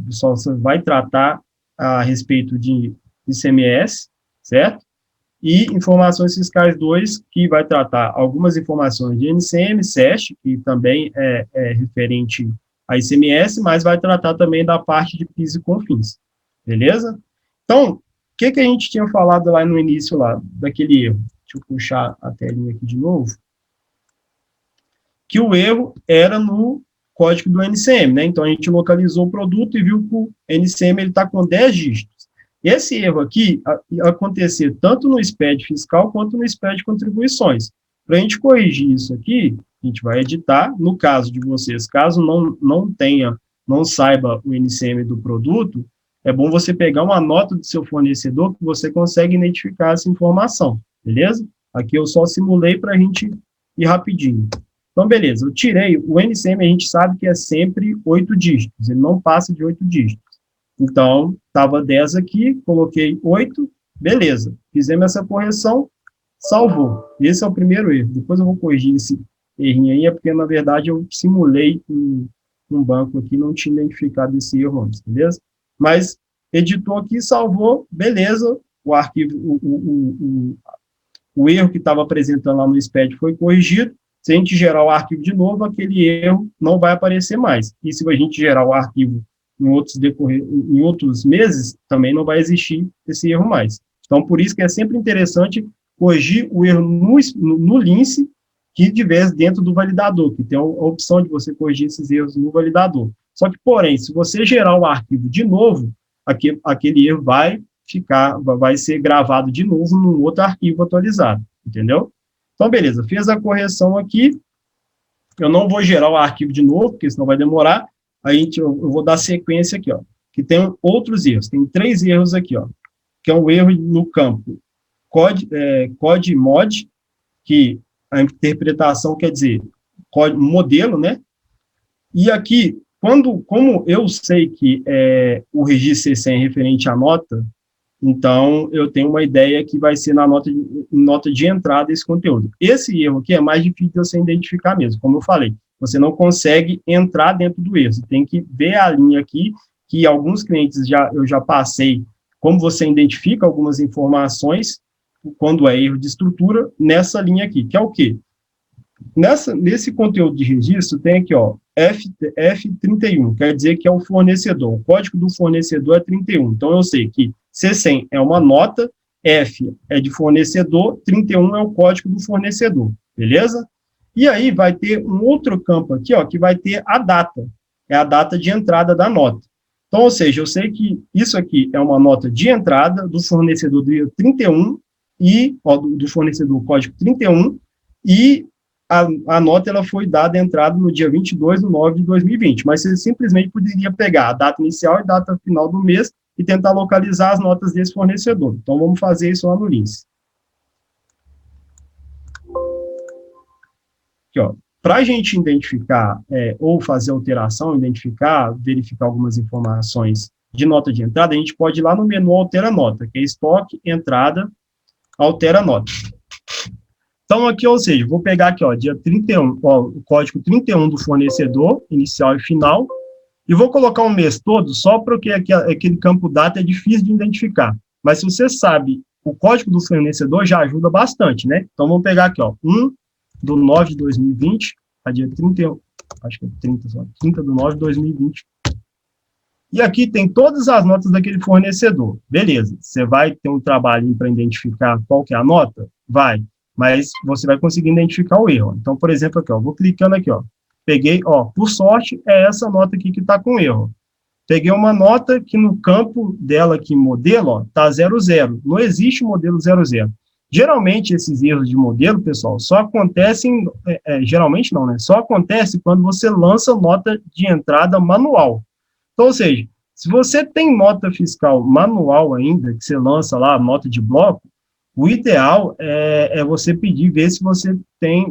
[SPEAKER 2] vai tratar a respeito de ICMS, certo? E informações fiscais 2, que vai tratar algumas informações de NCM, SEST, que também é referente a ICMS, mas vai tratar também da parte de PIS e COFINS, beleza? Então, o que a gente tinha falado lá no início, lá, daquele erro? Deixa eu puxar a telinha aqui de novo. Que o erro era no código do NCM, né? Então, a gente localizou o produto e viu que o NCM está com 10 dígitos. Esse erro aqui acontecer tanto no SPED fiscal quanto no SPED de contribuições. Para a gente corrigir isso aqui, a gente vai editar. No caso de vocês, caso não saiba o NCM do produto, é bom você pegar uma nota do seu fornecedor que você consegue identificar essa informação, beleza? Aqui eu só simulei para a gente ir rapidinho. Então, beleza, eu tirei, o NCM a gente sabe que é sempre 8 dígitos, ele não passa de 8 dígitos. Então, estava 10 aqui, coloquei 8, beleza. Fizemos essa correção, salvou. Esse é o primeiro erro. Depois eu vou corrigir esse errinho aí, porque, na verdade, eu simulei um banco aqui, não tinha identificado esse erro antes, beleza? Mas editou aqui, salvou, beleza. o arquivo, o erro que estava apresentando lá no SPED foi corrigido. Se a gente gerar o arquivo de novo, aquele erro não vai aparecer mais. E se a gente gerar o arquivo em outros meses, também não vai existir esse erro mais. Então, por isso que é sempre interessante corrigir o erro no Lince que estiver dentro do validador, que tem a opção de você corrigir esses erros no validador. Só que, porém, se você gerar o arquivo de novo, aquele erro vai ser gravado de novo num outro arquivo atualizado, entendeu? Então, beleza, fez a correção aqui, eu não vou gerar o arquivo de novo, porque senão vai demorar, eu vou dar sequência aqui, ó, que tem outros erros, tem 3 erros aqui, ó, que é um erro no campo code mod, que a interpretação quer dizer modelo, né? E aqui, como eu sei que o registro C100 é referente à nota, então eu tenho uma ideia que vai ser na nota de entrada esse conteúdo. Esse erro aqui é mais difícil de você identificar mesmo, como eu falei. Você não consegue entrar dentro do erro, você tem que ver a linha aqui, que alguns clientes eu já passei, como você identifica algumas informações, quando é erro de estrutura, nessa linha aqui, que é o quê? Nesse conteúdo de registro, tem aqui, ó, F31, quer dizer que é o fornecedor. O código do fornecedor é 31. Então, eu sei que C100 é uma nota, F é de fornecedor, 31 é o código do fornecedor, beleza? E aí vai ter um outro campo aqui, ó, que vai ter a data. É a data de entrada da nota. Então, ou seja, eu sei que isso aqui é uma nota de entrada do fornecedor do 31, do fornecedor código 31, e a nota ela foi dada a entrada no dia 22/9/2020, mas você simplesmente poderia pegar a data inicial e data final do mês e tentar localizar as notas desse fornecedor. Então, vamos fazer isso lá no Lince. Aqui, ó. Para a gente identificar, ou fazer alteração, verificar algumas informações de nota de entrada, a gente pode ir lá no menu Altera Nota, que é Estoque, Entrada, Altera Nota. Então, aqui, ou seja, vou pegar aqui, ó, dia 31, ó, o código 31 do fornecedor, inicial e final, e vou colocar um mês todo, só porque aquele campo data é difícil de identificar. Mas se você sabe o código do fornecedor, já ajuda bastante, né? Então, vamos pegar aqui, ó, 1/9/2020, a dia 31, acho que é 30/9/2020. E aqui tem todas as notas daquele fornecedor. Beleza, você vai ter um trabalhinho para identificar qual que é a nota? Vai. Mas você vai conseguir identificar o erro. Então, por exemplo, aqui, ó, vou clicando aqui, ó, peguei, ó, por sorte, é essa nota aqui que está com erro. Peguei uma nota que no campo dela aqui, modelo, ó, tá 00. Não existe modelo 00. Geralmente, esses erros de modelo, pessoal, só acontecem, geralmente não, né? Só acontece quando você lança nota de entrada manual. Então, ou seja, se você tem nota fiscal manual ainda, que você lança lá, nota de bloco, o ideal é você pedir, ver se você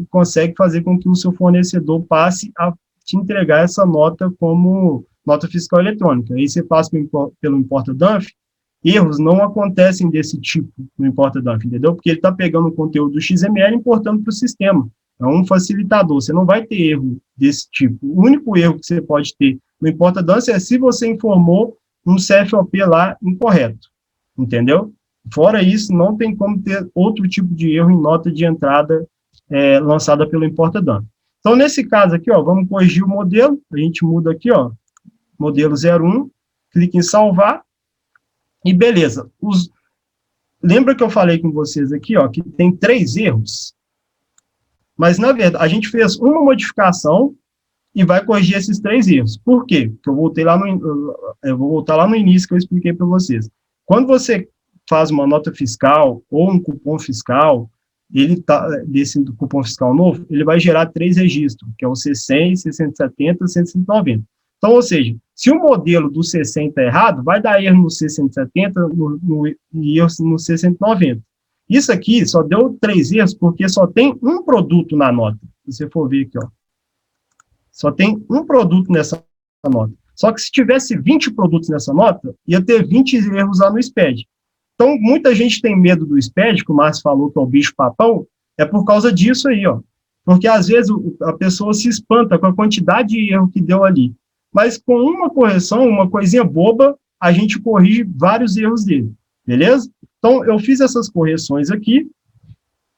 [SPEAKER 2] consegue fazer com que o seu fornecedor passe a te entregar essa nota como nota fiscal eletrônica. Aí você passa pelo Importa-Dunf, erros não acontecem desse tipo no Importa-Dunf, entendeu? Porque ele está pegando o conteúdo do XML e importando para o sistema. É um facilitador, você não vai ter erro desse tipo. O único erro que você pode ter no Importa-Dunf é se você informou um CFOP lá incorreto, entendeu? Fora isso, não tem como ter outro tipo de erro em nota de entrada lançada pelo Importa-Dunf. Então, nesse caso aqui, ó, vamos corrigir o modelo, a gente muda aqui, ó, modelo 01, clica em salvar, e beleza. Lembra que eu falei com vocês aqui, ó, que tem 3 erros? Mas, na verdade, a gente fez uma modificação e vai corrigir esses 3 erros. Por quê? Porque eu vou voltar lá no início que eu expliquei para vocês. Quando você faz uma nota fiscal ou um cupom fiscal, desse cupom fiscal novo, ele vai gerar 3 registros, que é o C100, 670 e 190. Então, ou seja, se o modelo do C100 está errado, vai dar erro no C170 e erro no C190. Isso aqui só deu 3 erros porque só tem um produto na nota. Se você for ver aqui, ó. Só tem um produto nessa nota. Só que se tivesse 20 produtos nessa nota, ia ter 20 erros lá no SPED. Então, muita gente tem medo do SPED, que o Márcio falou que é o bicho-papão, é por causa disso aí, ó. Porque, às vezes, a pessoa se espanta com a quantidade de erro que deu ali. Mas, com uma correção, uma coisinha boba, a gente corrige vários erros dele, beleza? Então, eu fiz essas correções aqui.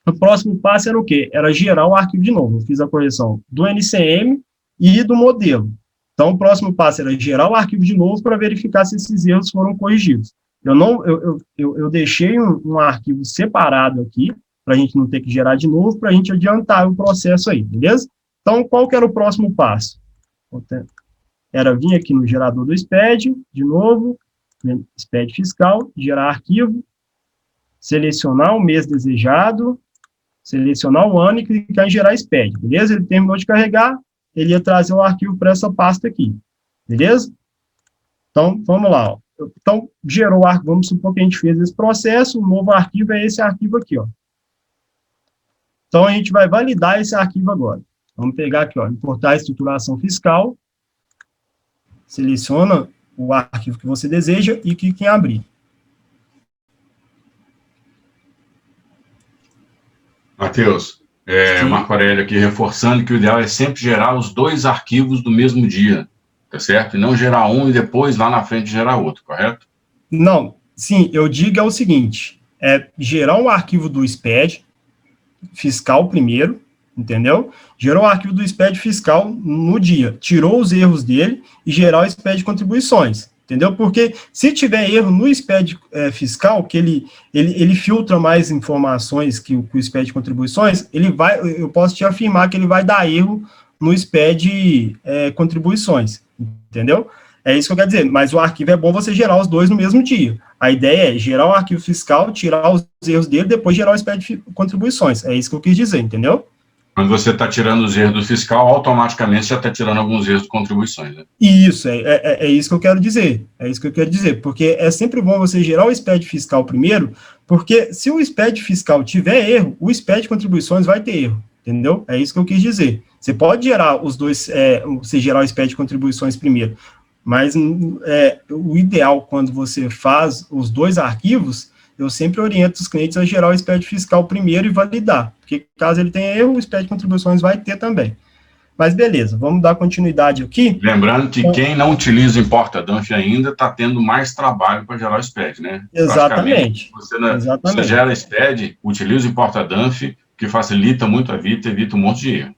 [SPEAKER 2] O próximo passo era o quê? Era gerar o arquivo de novo. Eu fiz a correção do NCM e do modelo. Então, o próximo passo era gerar o arquivo de novo para verificar se esses erros foram corrigidos. Eu deixei um arquivo separado aqui, para a gente não ter que gerar de novo, para a gente adiantar o processo aí, beleza? Então, qual que era o próximo passo? Era vir aqui no gerador do SPED, de novo, SPED fiscal, gerar arquivo, selecionar o mês desejado, selecionar o ano e clicar em gerar SPED, beleza? Ele terminou de carregar, ele ia trazer o arquivo para essa pasta aqui, beleza? Então, vamos lá, ó. Então, gerou o arquivo, vamos supor que a gente fez esse processo, o novo arquivo é esse arquivo aqui, ó. Então, a gente vai validar esse arquivo agora. Vamos pegar aqui, ó, importar a estruturação fiscal, seleciona o arquivo que você deseja e clica em abrir.
[SPEAKER 1] Matheus, Marco Aurélio aqui reforçando que o ideal é sempre gerar os dois arquivos do mesmo dia, tá certo? E não gerar um e depois, lá na frente, gerar outro, correto?
[SPEAKER 2] Não, sim, eu digo é o seguinte, gerar um arquivo do SPED fiscal primeiro, entendeu? Gerou o arquivo do SPED fiscal no dia, tirou os erros dele e gerar o SPED de contribuições, entendeu? Porque se tiver erro no SPED fiscal, que ele filtra mais informações que o SPED de contribuições, eu posso te afirmar que ele vai dar erro no SPED contribuições, entendeu? É isso que eu quero dizer, mas o arquivo é bom você gerar os dois no mesmo dia. A ideia é gerar o arquivo fiscal, tirar os erros dele, depois gerar o SPED de contribuições. É isso que eu quis dizer, entendeu?
[SPEAKER 1] Quando você está tirando os erros do fiscal, automaticamente já está tirando alguns erros de contribuições, né?
[SPEAKER 2] Isso, é isso que eu quero dizer. É isso que eu quero dizer, porque é sempre bom você gerar o SPED fiscal primeiro, porque se o SPED fiscal tiver erro, o SPED de contribuições vai ter erro, entendeu? É isso que eu quis dizer. Você pode gerar os dois, você gerar o SPED de contribuições primeiro, mas o ideal, quando você faz os dois arquivos, eu sempre oriento os clientes a gerar o SPED fiscal primeiro e validar, porque caso ele tenha erro, o SPED de contribuições vai ter também. Mas beleza, vamos dar continuidade aqui.
[SPEAKER 1] Lembrando que quem não utiliza o Importa-Dump ainda está tendo mais trabalho para gerar o SPED, né?
[SPEAKER 2] Exatamente.
[SPEAKER 1] Você gera SPED, utiliza o Importa-Dump, que facilita muito a vida e evita um monte de erro.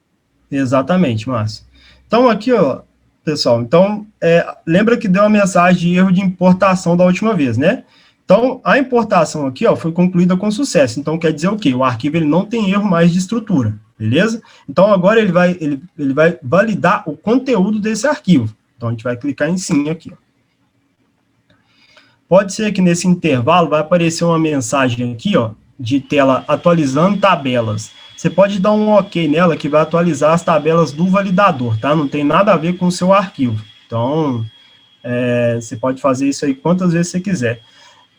[SPEAKER 2] Exatamente, Márcio. Então aqui, ó, pessoal, então, lembra que deu uma mensagem de erro de importação da última vez, né? Então, a importação aqui, ó, foi concluída com sucesso. Então, quer dizer o quê? O arquivo ele não tem erro mais de estrutura, beleza? Então, agora ele vai validar o conteúdo desse arquivo. Então, a gente vai clicar em sim aqui, ó. Pode ser que nesse intervalo vai aparecer uma mensagem aqui, ó, de tela atualizando tabelas. Você pode dar um OK nela que vai atualizar as tabelas do validador, tá? Não tem nada a ver com o seu arquivo. Então, você pode fazer isso aí quantas vezes você quiser.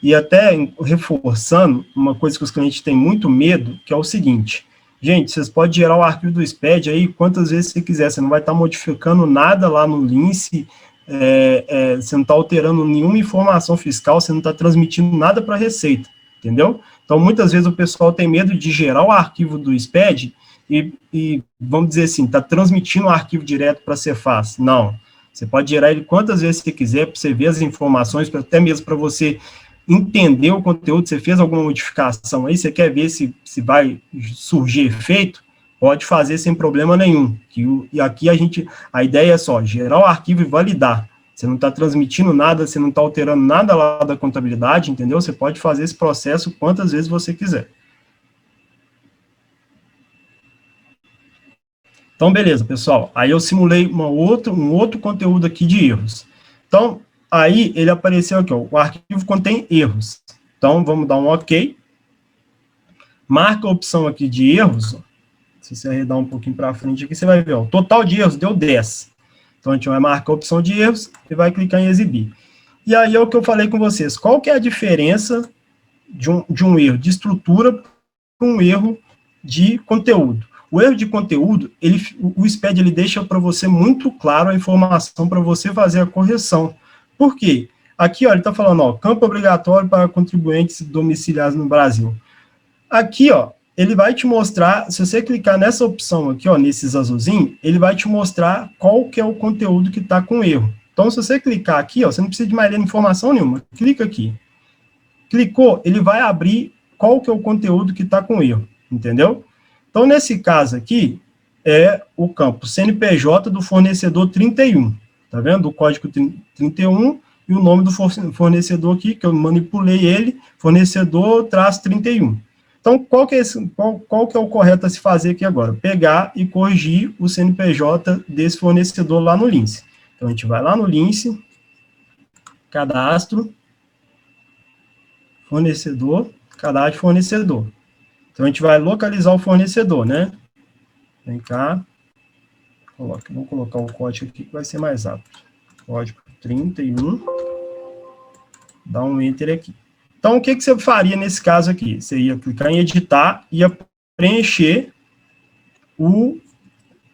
[SPEAKER 2] E até reforçando, uma coisa que os clientes têm muito medo, que é o seguinte, gente, vocês podem gerar o arquivo do SPED aí quantas vezes você quiser, você não vai estar modificando nada lá no Lince, você não está alterando nenhuma informação fiscal, você não está transmitindo nada para a Receita, entendeu? Então, muitas vezes o pessoal tem medo de gerar o arquivo do SPED e vamos dizer assim, está transmitindo o arquivo direto para a Cefaz. Não, você pode gerar ele quantas vezes você quiser, para você ver as informações, até mesmo para você entender o conteúdo, você fez alguma modificação aí, você quer ver se vai surgir efeito, pode fazer sem problema nenhum. E aqui a ideia é só gerar o arquivo e validar. Você não está transmitindo nada, você não está alterando nada lá da contabilidade, entendeu? Você pode fazer esse processo quantas vezes você quiser. Então, beleza, pessoal. Aí eu simulei um outro conteúdo aqui de erros. Então, aí ele apareceu aqui, ó, o arquivo contém erros. Então, vamos dar um OK. Marca a opção aqui de erros. Ó. Se você arredar um pouquinho para frente aqui, você vai ver, ó, o total de erros deu 10. Então, a gente vai marcar a opção de erros e vai clicar em exibir. E aí é o que eu falei com vocês. Qual que é a diferença de um erro de estrutura para um erro de conteúdo? O erro de conteúdo, o SPED ele deixa para você muito claro a informação para você fazer a correção. Por quê? Aqui, ó, ele está falando, ó, campo obrigatório para contribuintes domiciliados no Brasil. Aqui, ó, ele vai te mostrar, se você clicar nessa opção aqui, ó, nesses azulzinhos, ele vai te mostrar qual que é o conteúdo que está com erro. Então, se você clicar aqui, ó, você não precisa de mais ler informação nenhuma. Clica aqui. Clicou, ele vai abrir qual que é o conteúdo que está com erro, entendeu? Então, nesse caso aqui, é o campo CNPJ do fornecedor 31, tá vendo? O código 31 e o nome do fornecedor aqui, que eu manipulei ele, fornecedor-31. Então, qual que é o correto a se fazer aqui agora? Pegar e corrigir o CNPJ desse fornecedor lá no Lince. Então, a gente vai lá no Lince, cadastro, fornecedor, cadastro fornecedor. Então, a gente vai localizar o fornecedor, né? Vem cá. Vamos colocar o código aqui que vai ser mais rápido. Código 31. Dá um Enter aqui. Então, o que você faria nesse caso aqui? Você ia clicar em editar, ia preencher o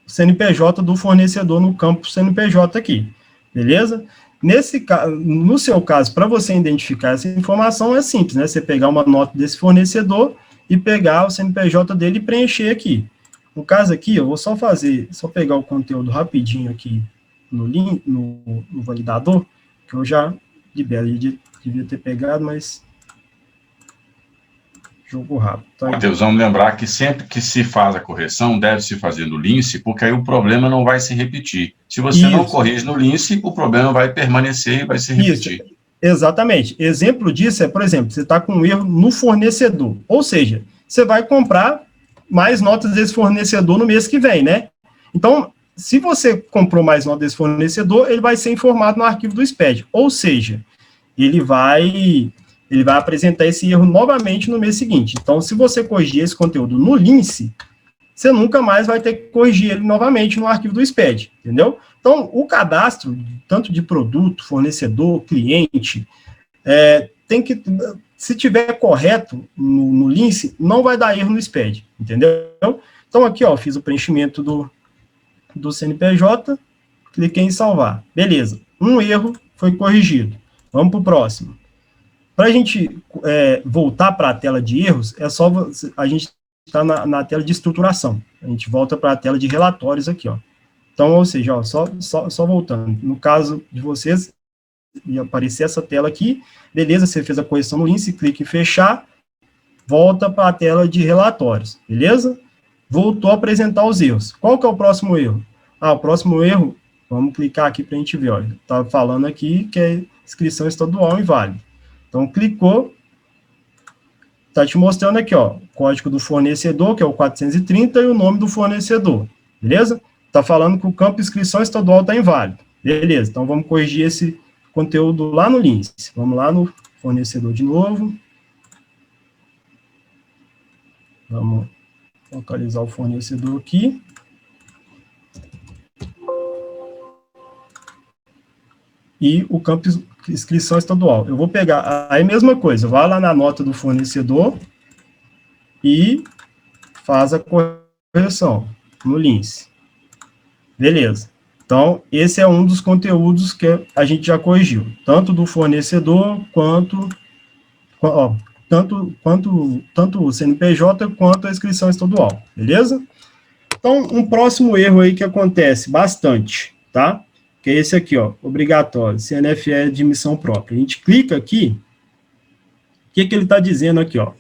[SPEAKER 2] CNPJ do fornecedor no campo CNPJ aqui. Beleza? No seu caso, para você identificar essa informação, é simples, né? Você pegar uma nota desse fornecedor e pegar o CNPJ dele e preencher aqui. No caso aqui, eu vou só pegar o conteúdo rapidinho aqui no validador, que eu já libero. Devia ter pegado, mas jogo rápido. Tá,
[SPEAKER 1] Matheus, vamos lembrar que sempre que se faz a correção, deve se fazer no Lince, porque aí o problema não vai se repetir. Se você não corrige no Lince, o problema vai permanecer e vai se repetir.
[SPEAKER 2] Isso, exatamente. Exemplo disso é, por exemplo, você está com um erro no fornecedor. Ou seja, você vai comprar mais notas desse fornecedor no mês que vem, né? Então, se você comprou mais notas desse fornecedor, ele vai ser informado no arquivo do SPED. Ou seja, ele vai apresentar esse erro novamente no mês seguinte. Então, se você corrigir esse conteúdo no Lince, você nunca mais vai ter que corrigir ele novamente no arquivo do SPED, entendeu? Então, o cadastro, tanto de produto, fornecedor, cliente, tem que, se tiver correto no Lince, não vai dar erro no SPED, entendeu? Então, aqui, ó, fiz o preenchimento do CNPJ, cliquei em salvar. Beleza, um erro foi corrigido. Vamos para o próximo. Para a gente voltar para a tela de erros, é só a gente estar na tela de estruturação. A gente volta para a tela de relatórios aqui, ó. Então, ou seja, ó, só voltando. No caso de vocês, ia aparecer essa tela aqui. Beleza, você fez a correção no Lince, clica em fechar, volta para a tela de relatórios. Beleza? Voltou a apresentar os erros. Qual que é o próximo erro? O próximo erro, vamos clicar aqui para a gente ver, olha. Está falando aqui que é inscrição estadual inválida. Então, clicou, está te mostrando aqui, ó, o código do fornecedor, que é o 430, e o nome do fornecedor, beleza? Está falando que o campo inscrição estadual está inválido, beleza? Então, vamos corrigir esse conteúdo lá no Lince. Vamos lá no fornecedor de novo. Vamos localizar o fornecedor aqui. E o campo inscrição estadual. Eu vou pegar, aí mesma coisa, vai lá na nota do fornecedor e faz a correção no Lince. Beleza. Então, esse é um dos conteúdos que a gente já corrigiu, tanto do fornecedor quanto o CNPJ quanto a inscrição estadual, beleza? Então, um próximo erro aí que acontece bastante, tá? Que é esse aqui, ó, obrigatório, CNFE de admissão própria. A gente clica aqui, o que ele está dizendo aqui, ó?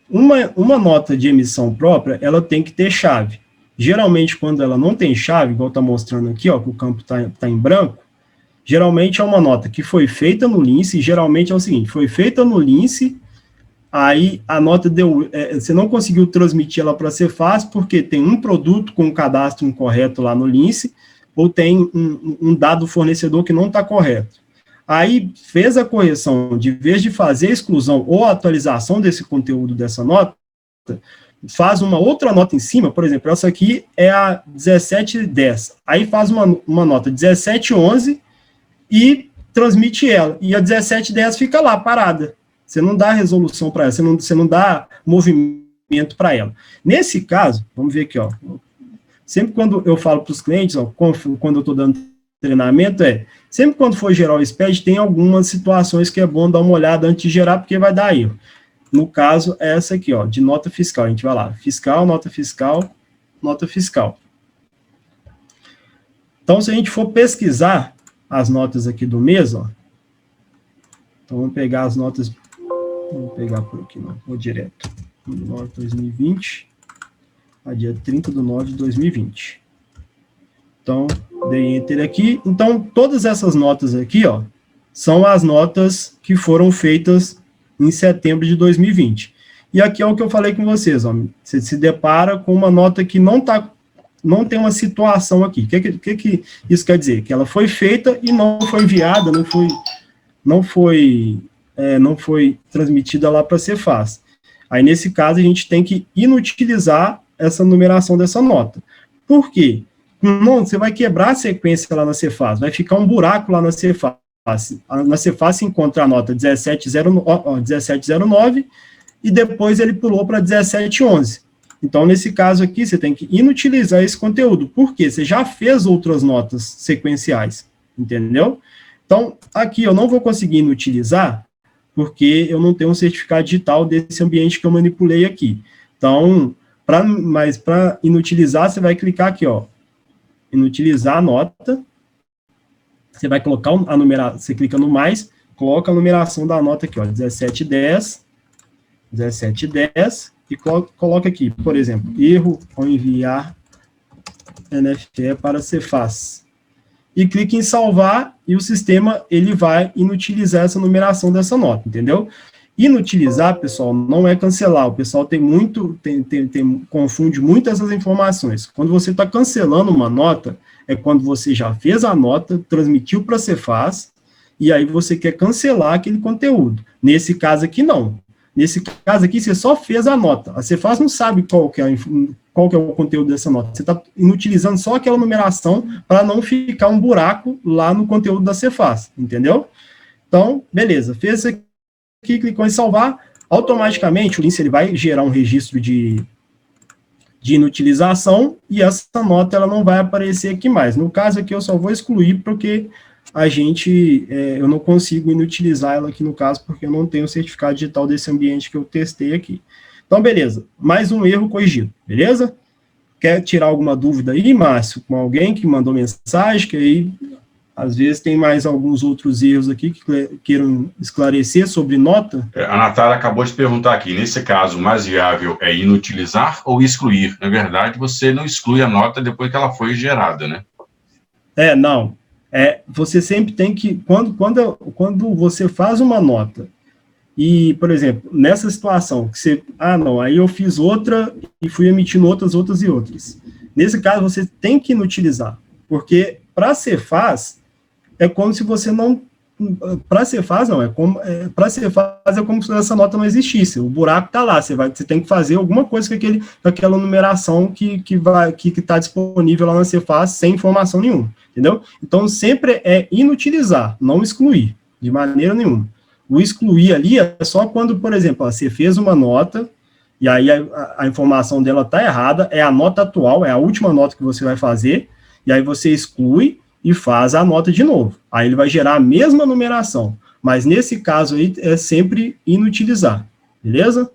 [SPEAKER 2] Uma nota de emissão própria, ela tem que ter chave. Geralmente, quando ela não tem chave, igual está mostrando aqui, ó, que o campo tá em branco, geralmente é uma nota que foi feita no Lince, geralmente é o seguinte, foi feita no Lince, aí a nota você não conseguiu transmitir ela para a Cefaz, porque tem um produto com um cadastro incorreto lá no Lince, ou tem um dado fornecedor que não está correto. Aí, fez a correção, de vez de fazer a exclusão ou a atualização desse conteúdo dessa nota, faz uma outra nota em cima, por exemplo, essa aqui é a 1710, aí faz uma nota 1711 e transmite ela, e a 1710 fica lá, parada. Você não dá resolução para ela, você não dá movimento para ela. Nesse caso, vamos ver aqui, ó, sempre quando eu falo para os clientes, ó, quando eu estou dando treinamento, sempre quando for gerar o SPED, tem algumas situações que é bom dar uma olhada antes de gerar, porque vai dar erro. No caso, é essa aqui, ó, de nota fiscal. A gente vai lá, fiscal, nota fiscal, nota fiscal. Então, se a gente for pesquisar as notas aqui do mês, ó, então vamos pegar as notas Vou pegar por aqui, não, vou direto. 9 de 2020, a dia 30 de 9 de 2020. Então, dei Enter aqui. Então, todas essas notas aqui, ó, são as notas que foram feitas em setembro de 2020. E aqui é o que eu falei com vocês, ó, você se depara com uma nota que não tem uma situação aqui. O que isso quer dizer? Que ela foi feita e não foi enviada, não foi transmitida lá para a Cefaz. Aí, nesse caso, a gente tem que inutilizar essa numeração dessa nota. Por quê? Não, você vai quebrar a sequência lá na Cefaz, vai ficar um buraco lá na Cefaz. Na Cefaz se encontra a nota 1709 e depois ele pulou para 1711. Então, nesse caso aqui, você tem que inutilizar esse conteúdo. Por quê? Você já fez outras notas sequenciais, entendeu? Então, aqui eu não vou conseguir inutilizar, porque eu não tenho um certificado digital desse ambiente que eu manipulei aqui. Então, mas para inutilizar, você vai clicar aqui, ó, inutilizar a nota, você vai colocar a numeração, você clica no mais, coloca a numeração da nota aqui, ó, 1710, e coloca aqui, por exemplo, erro ao enviar NFE para Cefaz. E clique em salvar, e o sistema, ele vai inutilizar essa numeração dessa nota, entendeu? Inutilizar, pessoal, não é cancelar. O pessoal confunde muito essas informações. Quando você está cancelando uma nota, é quando você já fez a nota, transmitiu para a Cefaz, e aí você quer cancelar aquele conteúdo. Nesse caso aqui, não. Nesse caso aqui, você só fez a nota. A Cefaz não sabe qual que é o conteúdo dessa nota. Você está inutilizando só aquela numeração para não ficar um buraco lá no conteúdo da Cefaz, entendeu? Então, beleza. Fez isso aqui, clicou em salvar, automaticamente o Lince ele vai gerar um registro de inutilização e essa nota ela não vai aparecer aqui mais. No caso aqui eu só vou excluir porque eu não consigo inutilizar ela aqui no caso porque eu não tenho o certificado digital desse ambiente que eu testei aqui. Então, beleza. Mais um erro corrigido, beleza? Quer tirar alguma dúvida aí, Márcio, com alguém que mandou mensagem, que aí às vezes tem mais alguns outros erros aqui que queiram esclarecer sobre nota?
[SPEAKER 1] A Natália acabou de perguntar aqui, nesse caso, o mais viável é inutilizar ou excluir? Na verdade, você não exclui a nota depois que ela foi gerada, né?
[SPEAKER 2] Não. Você sempre tem que, quando você faz uma nota, e, por exemplo, nessa situação, que você, aí eu fiz outra e fui emitindo outras. Nesse caso, você tem que inutilizar, porque para a Cefaz, é como se você não... Para a Cefaz, não, para a Cefaz é como se essa nota não existisse, o buraco está lá, você tem que fazer alguma coisa com aquela numeração que está disponível lá na Cefaz sem informação nenhuma, entendeu? Então, sempre é inutilizar, não excluir, de maneira nenhuma. O excluir ali é só quando, por exemplo, você fez uma nota, e aí a informação dela está errada, é a nota atual, é a última nota que você vai fazer, e aí você exclui e faz a nota de novo. Aí ele vai gerar a mesma numeração, mas nesse caso aí é sempre inutilizar, beleza?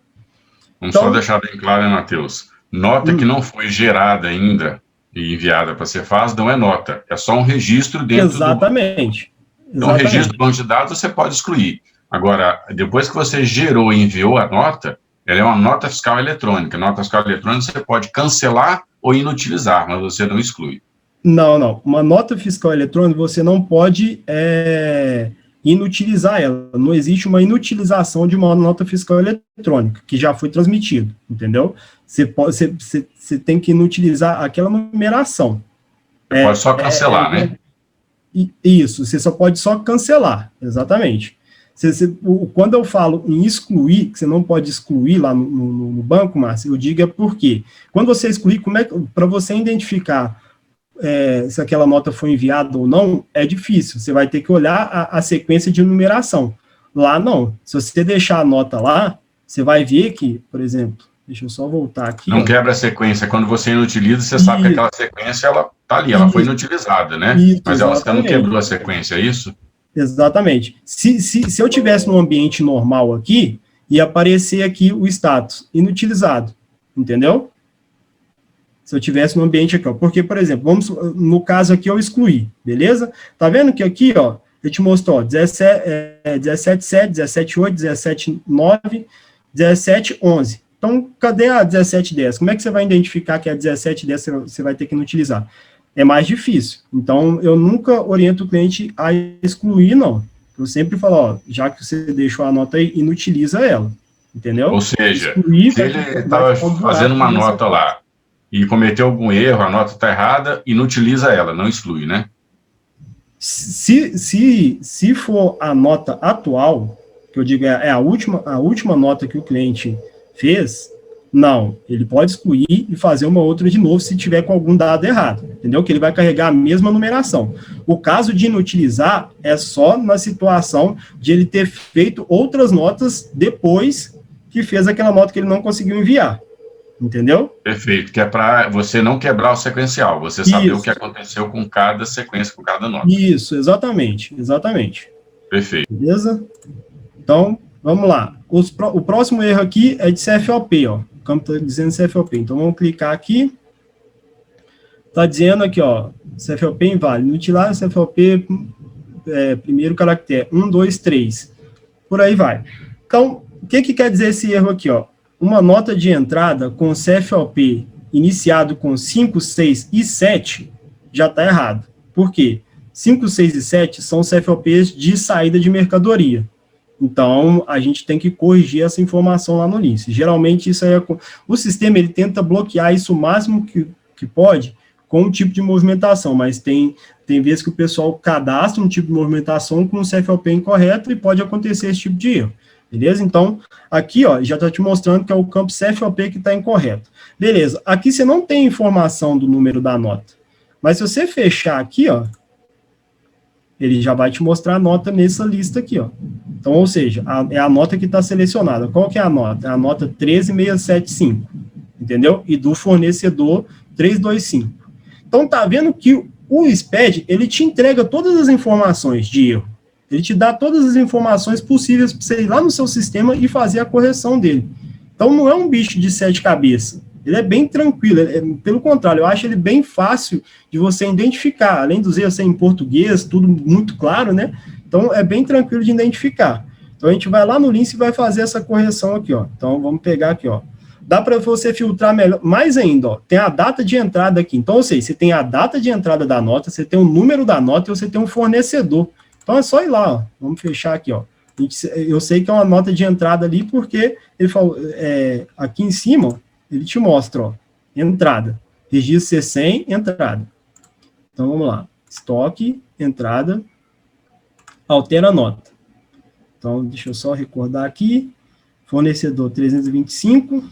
[SPEAKER 1] Vamos só deixar bem claro, né, Matheus? Nota que não foi gerada ainda e enviada para a Cefaz não é nota, é só um registro dentro
[SPEAKER 2] Exatamente.
[SPEAKER 1] Então, o registro do banco de dados você pode excluir. Agora, depois que você gerou e enviou a nota, ela é uma nota fiscal eletrônica. Nota fiscal eletrônica você pode cancelar ou inutilizar, mas você não exclui.
[SPEAKER 2] Não. Uma nota fiscal eletrônica você não pode inutilizar ela. Não existe uma inutilização de uma nota fiscal eletrônica, que já foi transmitido, entendeu? Você tem que inutilizar aquela numeração.
[SPEAKER 1] Você pode só cancelar, né?
[SPEAKER 2] Isso, você só pode só cancelar, exatamente. Quando eu falo em excluir, que você não pode excluir lá no banco, Márcio, eu digo porque quando você excluir, para você identificar se aquela nota foi enviada ou não, é difícil, você vai ter que olhar a sequência de numeração. Lá não, se você deixar a nota lá, você vai ver que, por exemplo, deixa eu só voltar aqui.
[SPEAKER 1] Não quebra a sequência, quando você inutiliza, você sabe que aquela sequência, ela está ali, ela foi inutilizada, né? Mas você não quebrou a sequência, é isso?
[SPEAKER 2] Exatamente. Se eu tivesse num ambiente normal aqui, ia aparecer aqui o status inutilizado, entendeu? Se eu tivesse no ambiente aqui, ó, porque, por exemplo, no caso aqui eu excluí, beleza? Tá vendo que aqui, ó, ele te mostrou, ó, 17,7, 17,8, 17,9, 17,11. Então, cadê a 17,10? Como é que você vai identificar que a 17,10 você vai ter que utilizar? É mais difícil. Então, eu nunca oriento o cliente a excluir, não. Eu sempre falo, ó, já que você deixou a nota aí, inutiliza ela. Entendeu?
[SPEAKER 1] Ou seja,
[SPEAKER 2] excluir,
[SPEAKER 1] se ele estava fazendo uma nota lá e cometeu algum erro, a nota está errada, inutiliza ela, não exclui, né?
[SPEAKER 2] Se for a nota atual, que eu digo é a última nota que o cliente fez, não, ele pode excluir e fazer uma outra de novo se tiver com algum dado errado, entendeu? Que ele vai carregar a mesma numeração. O caso de inutilizar é só na situação de ele ter feito outras notas depois que fez aquela nota que ele não conseguiu enviar. Entendeu?
[SPEAKER 1] Perfeito, que é para você não quebrar o sequencial, você saber o que aconteceu com cada sequência, com cada nota.
[SPEAKER 2] Isso, exatamente.
[SPEAKER 1] Perfeito.
[SPEAKER 2] Beleza? Então, vamos lá. O próximo erro aqui é de CFOP, ó. O campo está dizendo CFOP. Então, vamos clicar aqui. Está dizendo aqui, ó, CFOP inválido. Inutilar CFOP, primeiro caractere, 1, 2, 3. Por aí vai. Então, o que quer dizer esse erro aqui, ó? Uma nota de entrada com CFOP iniciado com 5, 6 e 7 já está errado. Por quê? 5, 6 e 7 são CFOPs de saída de mercadoria. Então, a gente tem que corrigir essa informação lá no LINCE. Geralmente, isso aí o sistema ele tenta bloquear isso o máximo que pode com o tipo de movimentação, mas tem vezes que o pessoal cadastra um tipo de movimentação com um CFOP incorreto e pode acontecer esse tipo de erro. Beleza? Então, aqui, ó, já está te mostrando que é o campo CFOP que está incorreto. Beleza. Aqui você não tem informação do número da nota. Mas se você fechar aqui, ó, ele já vai te mostrar a nota nessa lista aqui, ó. Então, ou seja, é a nota que está selecionada. Qual que é a nota? É a nota 13675, entendeu? E do fornecedor 325. Então, tá vendo que o SPED, ele te entrega todas as informações de erro. Ele te dá todas as informações possíveis para você ir lá no seu sistema e fazer a correção dele. Então, não é um bicho de 7 cabeças. Ele é bem tranquilo. Pelo contrário, eu acho ele bem fácil de você identificar. Além dos erros ser em português, tudo muito claro, né? Então, é bem tranquilo de identificar. Então, a gente vai lá no LINCE e vai fazer essa correção aqui, ó. Então, vamos pegar aqui, ó. Dá para você filtrar melhor, mais ainda, ó, tem a data de entrada aqui. Então, ou seja, você tem a data de entrada da nota, você tem o número da nota e você tem um fornecedor. Então, é só ir lá, ó. Vamos fechar aqui, ó. Eu sei que é uma nota de entrada ali, porque ele falou, aqui em cima, ó, ele te mostra, ó, entrada. Registro C100, entrada. Então, vamos lá. Estoque, entrada, altera a nota. Então, deixa eu só recordar aqui. Fornecedor 325.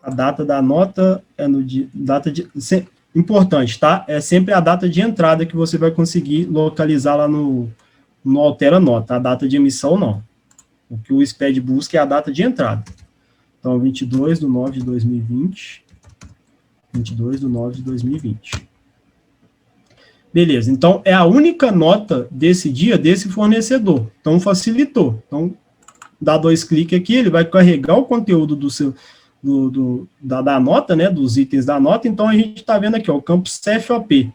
[SPEAKER 2] A data da nota é no dia... Importante, tá? É sempre a data de entrada que você vai conseguir localizar lá no altera nota. A data de emissão, não. O que o SPED busca é a data de entrada. Então, 22/9/2020. 22/9/2020. Beleza, então é a única nota desse dia, desse fornecedor. Então, facilitou. Então, dá 2 cliques aqui, ele vai carregar o conteúdo da nota, né, dos itens da nota. Então, a gente está vendo aqui, ó, o campo CFOP.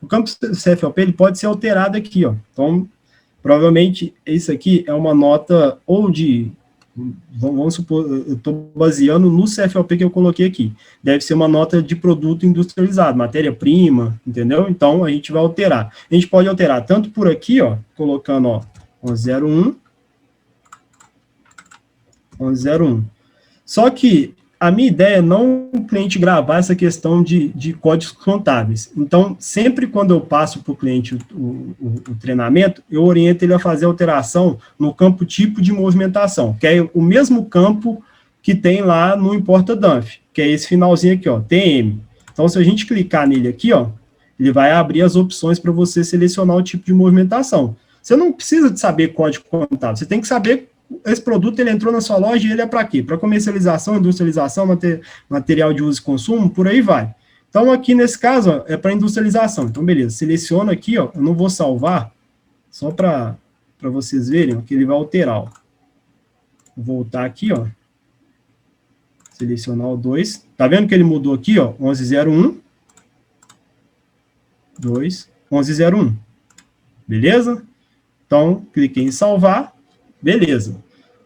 [SPEAKER 2] O campo CFOP, ele pode ser alterado aqui, ó. Então, provavelmente, isso aqui é uma nota ou de... Vamos supor, eu estou baseando no CFOP que eu coloquei aqui. Deve ser uma nota de produto industrializado, matéria-prima, entendeu? Então, a gente vai alterar. A gente pode alterar tanto por aqui, ó, colocando, ó, 1101. Só que a minha ideia é não o cliente gravar essa questão de códigos contábeis. Então, sempre quando eu passo para o cliente o treinamento, eu oriento ele a fazer alteração no campo tipo de movimentação, que é o mesmo campo que tem lá no Importa Dump, que é esse finalzinho aqui, ó, TM. Então, se a gente clicar nele aqui, ó, ele vai abrir as opções para você selecionar o tipo de movimentação. Você não precisa de saber código contábil, você tem que saber esse produto ele entrou na sua loja e ele é para quê? Para comercialização, industrialização, material de uso e consumo, por aí vai. Então, aqui nesse caso, ó, é para industrialização. Então, beleza, seleciono aqui, ó, eu não vou salvar, só para vocês verem, ó, que ele vai alterar, ó. Vou voltar aqui, ó, selecionar o 2. Tá vendo que ele mudou aqui, ó, 1101? 1101. Beleza? Então, cliquei em salvar. Beleza.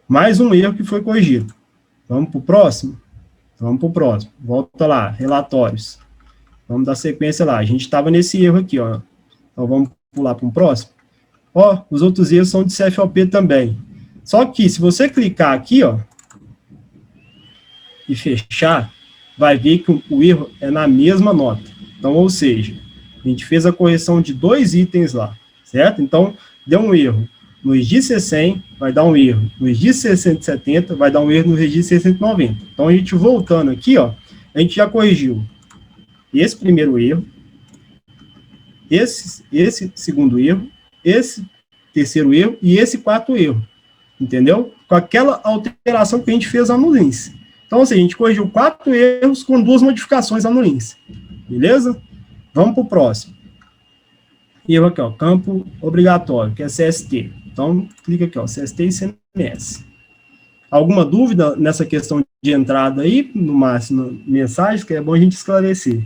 [SPEAKER 2] Mais um erro que foi corrigido. Vamos para o próximo? Vamos para o próximo. Volta lá, relatórios. Vamos dar sequência lá. A gente estava nesse erro aqui, ó. Então, vamos pular para um próximo. Ó, os outros erros são de CFOP também. Só que, se você clicar aqui, ó, e fechar, vai ver que o erro é na mesma nota. Então, ou seja, a gente fez a correção de 2 itens lá, certo? Então, deu um erro no registro 100, vai dar um erro no registro 670, vai dar um erro no registro 690. Então, a gente voltando aqui, ó, a gente já corrigiu esse primeiro erro, esse segundo erro, esse terceiro erro e esse quarto erro, entendeu? Com aquela alteração que a gente fez lá no Lince. Então, assim, a gente corrigiu 4 erros com 2 modificações lá no Lince, beleza? Vamos para o próximo. Erro aqui, ó, campo obrigatório, que é CST. Então, clica aqui, ó, CST e CMS. Alguma dúvida nessa questão de entrada aí, no máximo, mensagens, que é bom a gente esclarecer.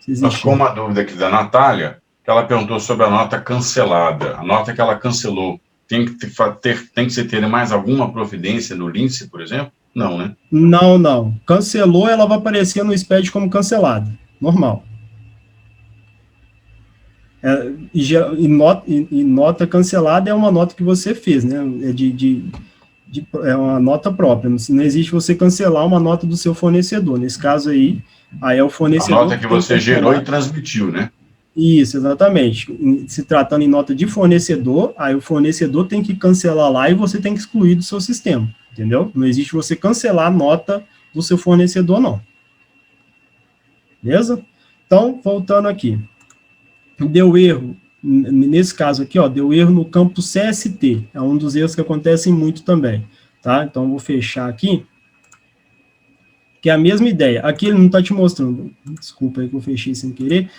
[SPEAKER 1] Ficou uma dúvida aqui da Natália, que ela perguntou sobre a nota cancelada. A nota que ela cancelou, tem que se ter mais alguma providência no Lince, por exemplo? Não, né?
[SPEAKER 2] Não, não. Cancelou, ela vai aparecer no SPED como cancelada. Normal. E nota cancelada é uma nota que você fez, né? É uma nota própria. Não existe você cancelar uma nota do seu fornecedor. Nesse caso aí é o fornecedor.
[SPEAKER 1] A nota que você gerou e transmitiu, né?
[SPEAKER 2] Isso, exatamente. Se tratando em nota de fornecedor, aí o fornecedor tem que cancelar lá e você tem que excluir do seu sistema, entendeu? Não existe você cancelar a nota do seu fornecedor, não. Beleza? Então, voltando aqui. Deu erro, nesse caso aqui, ó, deu erro no campo CST. É um dos erros que acontecem muito também, tá? Então, vou fechar aqui. Que é a mesma ideia. Aqui ele não está te mostrando. Desculpa aí que eu fechei sem querer.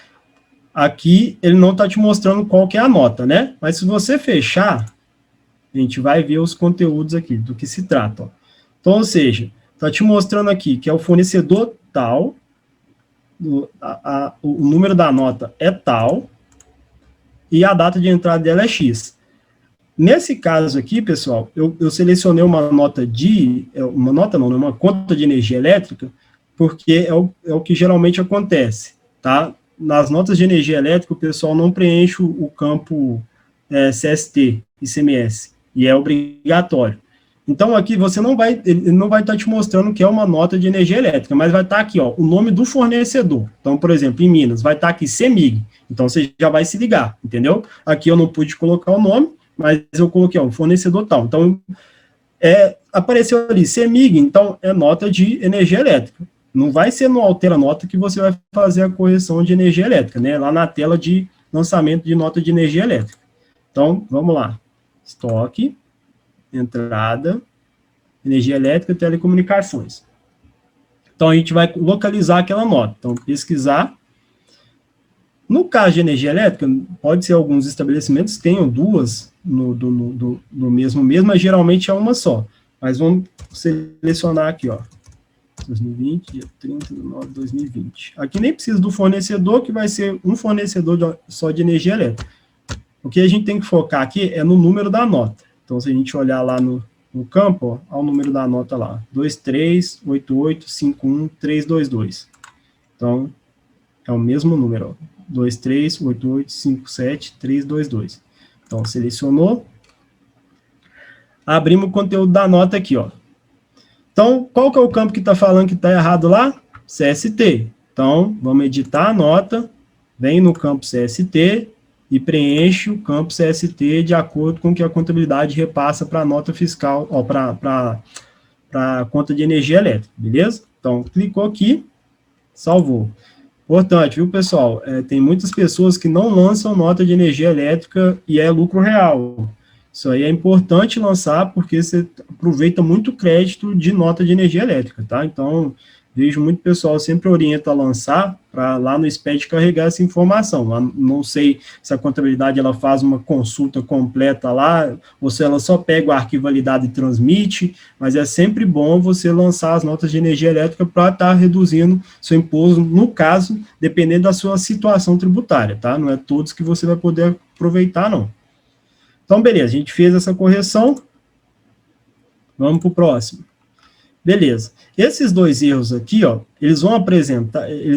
[SPEAKER 2] Aqui ele não está te mostrando qual que é a nota, né? Mas se você fechar, a gente vai ver os conteúdos aqui, do que se trata. Ó. Então, ou seja, está te mostrando aqui que é o fornecedor tal, o número da nota é tal, e a data de entrada dela é X. Nesse caso aqui, pessoal, eu selecionei uma nota uma conta de energia elétrica, porque é o que geralmente acontece, tá? Nas notas de energia elétrica, o pessoal não preenche o campo CST e CMS, e é obrigatório. Então, aqui ele não vai estar te mostrando que é uma nota de energia elétrica, mas vai estar aqui, ó, o nome do fornecedor. Então, por exemplo, em Minas, vai estar aqui CEMIG. Então, você já vai se ligar, entendeu? Aqui eu não pude colocar o nome, mas eu coloquei, ó, o fornecedor tal. Então, apareceu ali CEMIG, então é nota de energia elétrica. Não vai ser no Altera Nota que você vai fazer a correção de energia elétrica, né? Lá na tela de lançamento de nota de energia elétrica. Então, vamos lá. Estoque, entrada, energia elétrica, telecomunicações. Então, a gente vai localizar aquela nota. Então, pesquisar. No caso de energia elétrica, pode ser alguns estabelecimentos que tenham duas no mesmo mês, mas geralmente é uma só. Mas vamos selecionar aqui, ó. 2020, dia 30 de 9 de 2020. Aqui nem precisa do fornecedor, que vai ser um fornecedor só de energia elétrica. O que a gente tem que focar aqui é no número da nota. Então, se a gente olhar lá no campo, ó, o número da nota lá, 238851322. Então, é o mesmo número, ó, 238857322. Então, selecionou. Abrimos o conteúdo da nota aqui, ó. Então, qual que é o campo que está falando que está errado lá? CST. Então, vamos editar a nota, vem no campo CST e preenche o campo CST de acordo com o que a contabilidade repassa para a nota fiscal, para a conta de energia elétrica, beleza? Então, clicou aqui, salvou. Importante, viu, pessoal? Tem muitas pessoas que não lançam nota de energia elétrica e é lucro real. Isso aí é importante lançar porque você aproveita muito crédito de nota de energia elétrica, tá? Então, vejo muito pessoal sempre orienta a lançar para lá no SPED carregar essa informação. Não sei se a contabilidade ela faz uma consulta completa lá, ou se ela só pega o arquivo validado e transmite, mas é sempre bom você lançar as notas de energia elétrica para estar reduzindo seu imposto, no caso, dependendo da sua situação tributária, tá? Não é todos que você vai poder aproveitar, não. Então, beleza, a gente fez essa correção, vamos para o próximo. Beleza. Esses dois erros aqui, ó, eles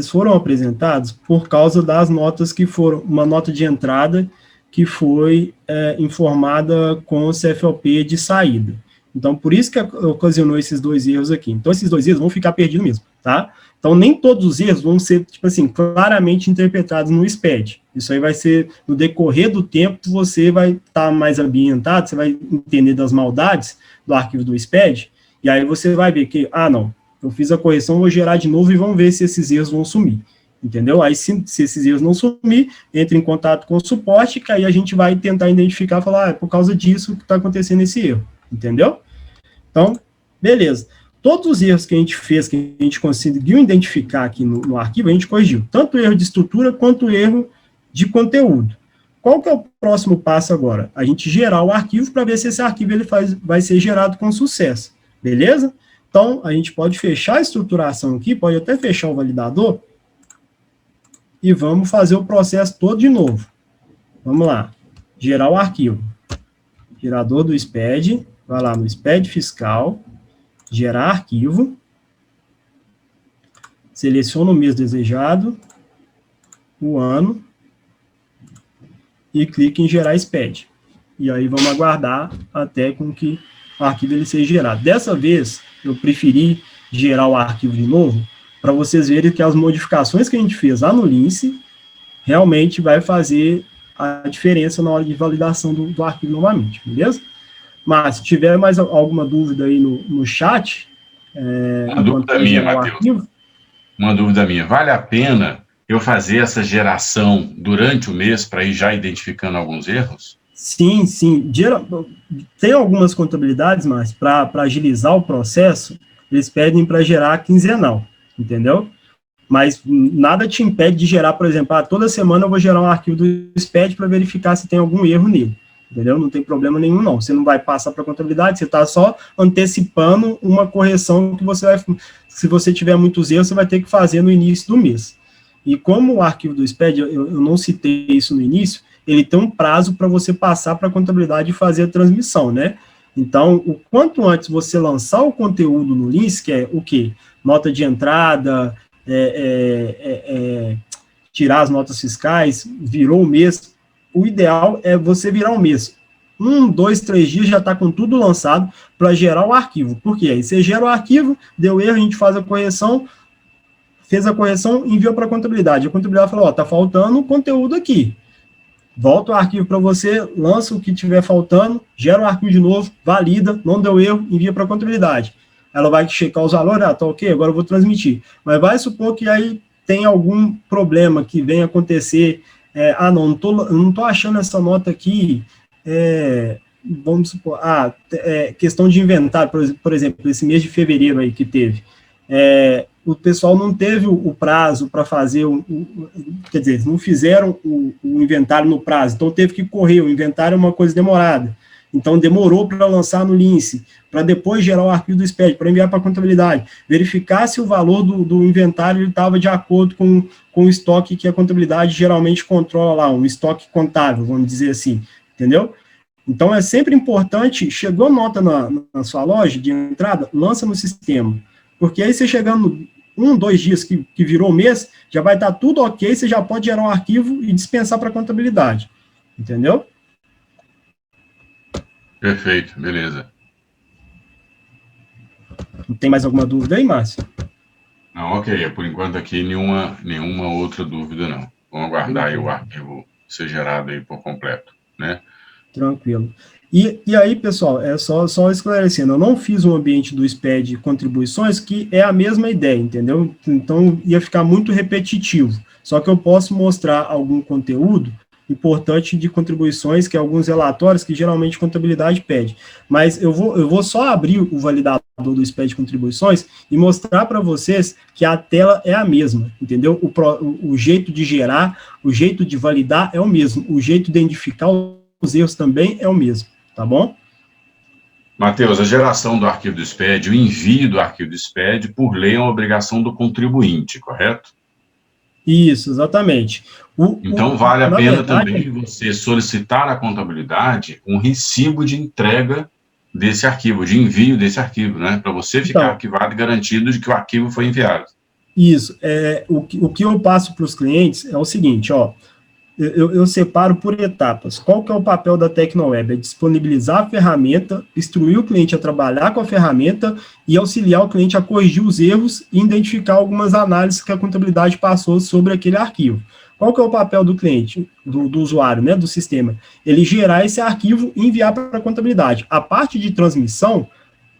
[SPEAKER 2] foram apresentados por causa das notas que foram, uma nota de entrada que foi informada com o CFOP de saída. Então, por isso que ocasionou esses dois erros aqui. Então, esses dois erros vão ficar perdidos mesmo, tá? Então, nem todos os erros vão ser, tipo assim, claramente interpretados no SPED. Isso aí vai ser, no decorrer do tempo, você vai estar mais ambientado, você vai entender das maldades do arquivo do SPED, e aí você vai ver que, não, eu fiz a correção, vou gerar de novo e vamos ver se esses erros vão sumir, entendeu? Aí, se esses erros não sumir, entre em contato com o suporte, que aí a gente vai tentar identificar, falar, é por causa disso que está acontecendo esse erro, entendeu? Então, beleza. Todos os erros que a gente fez, que a gente conseguiu identificar aqui no arquivo, a gente corrigiu, tanto o erro de estrutura quanto o erro de conteúdo. Qual que é o próximo passo agora? A gente gerar o arquivo para ver se esse arquivo vai ser gerado com sucesso. Beleza? Então, a gente pode fechar a estruturação aqui, pode até fechar o validador, e vamos fazer o processo todo de novo. Vamos lá, gerar o arquivo. Gerador do SPED, vai lá no SPED fiscal, gerar arquivo, seleciona o mês desejado, o ano, e clica em gerar SPED. E aí vamos aguardar até com que o arquivo ele seja gerado. Dessa vez, eu preferi gerar o arquivo de novo, para vocês verem que as modificações que a gente fez lá no Lince, realmente vai fazer a diferença na hora de validação do arquivo novamente, beleza? Mas, se tiver mais alguma dúvida aí no chat...
[SPEAKER 1] Uma dúvida minha, Matheus. Uma dúvida minha. Vale a pena eu fazer essa geração durante o mês para ir já identificando alguns erros?
[SPEAKER 2] Sim. Tem algumas contabilidades, mas para agilizar o processo, eles pedem para gerar quinzenal, entendeu? Mas nada te impede de gerar, por exemplo, toda semana eu vou gerar um arquivo do SPED para verificar se tem algum erro nele, entendeu? Não tem problema nenhum, não. Você não vai passar para a contabilidade, você está só antecipando uma correção que você vai... Se você tiver muitos erros, você vai ter que fazer no início do mês. E como o arquivo do SPED, eu não citei isso no início, ele tem um prazo para você passar para a contabilidade e fazer a transmissão, né? Então, o quanto antes você lançar o conteúdo no Lince, que é o quê? Nota de entrada, tirar as notas fiscais, virou o mês, o ideal é você virar um mês. 1, 2, 3 dias já está com tudo lançado para gerar o arquivo. Por quê? Aí você gera o arquivo, deu erro, a gente faz a correção, fez a correção, enviou para a contabilidade. A contabilidade falou, tá faltando conteúdo aqui. Volta o arquivo para você, lança o que tiver faltando, gera o arquivo de novo, valida, não deu erro, envia para a contabilidade. Ela vai checar os valores, tá ok, agora eu vou transmitir. Mas vai supor que aí tem algum problema que venha acontecer, não tô achando essa nota aqui, vamos supor, questão de inventário, por exemplo, esse mês de fevereiro aí que teve, o pessoal não teve o prazo para fazer, quer dizer, não fizeram o inventário no prazo, então teve que correr, o inventário é uma coisa demorada, então demorou para lançar no Lince, para depois gerar o arquivo do SPED, para enviar para a contabilidade, verificar se o valor do inventário estava de acordo com o estoque que a contabilidade geralmente controla lá, um estoque contábil, vamos dizer assim, entendeu? Então é sempre importante, chegou nota na sua loja de entrada, lança no sistema, porque aí você chegando 1, 2 dias que virou mês, já vai estar tudo ok, você já pode gerar um arquivo e dispensar para a contabilidade, entendeu?
[SPEAKER 1] Perfeito, beleza.
[SPEAKER 2] Não tem mais alguma dúvida aí, Márcio?
[SPEAKER 1] Não, ok, por enquanto aqui nenhuma outra dúvida não. Vamos aguardar aí o arquivo ser gerado aí por completo, né?
[SPEAKER 2] Tranquilo. E aí, pessoal, só esclarecendo, eu não fiz um ambiente do SPED de contribuições que é a mesma ideia, entendeu? Então, ia ficar muito repetitivo. Só que eu posso mostrar algum conteúdo importante de contribuições, que é alguns relatórios que geralmente contabilidade pede. Mas eu vou só abrir o validador do SPED de contribuições e mostrar para vocês que a tela é a mesma, entendeu? O jeito de gerar, o jeito de validar é o mesmo, o jeito de identificar os erros também é o mesmo, tá bom?
[SPEAKER 1] Matheus, a geração do arquivo do SPED, o envio do arquivo do SPED, por lei, é uma obrigação do contribuinte, correto?
[SPEAKER 2] Isso, exatamente.
[SPEAKER 1] Então, vale a
[SPEAKER 2] na
[SPEAKER 1] pena
[SPEAKER 2] verdade,
[SPEAKER 1] também você solicitar à contabilidade um recibo de entrega desse arquivo, de envio desse arquivo, né? Para você ficar
[SPEAKER 2] Então,
[SPEAKER 1] arquivado e garantido de que o arquivo foi enviado.
[SPEAKER 2] isso. O que eu passo para os clientes é o seguinte, ó, eu separo por etapas. Qual que é o papel da Tecnoweb? É disponibilizar a ferramenta, instruir o cliente a trabalhar com a ferramenta e auxiliar o cliente a corrigir os erros e identificar algumas análises que a contabilidade passou sobre aquele arquivo. Qual que é o papel do cliente, do usuário, né, do sistema? Ele gerar esse arquivo e enviar para a contabilidade. A parte de transmissão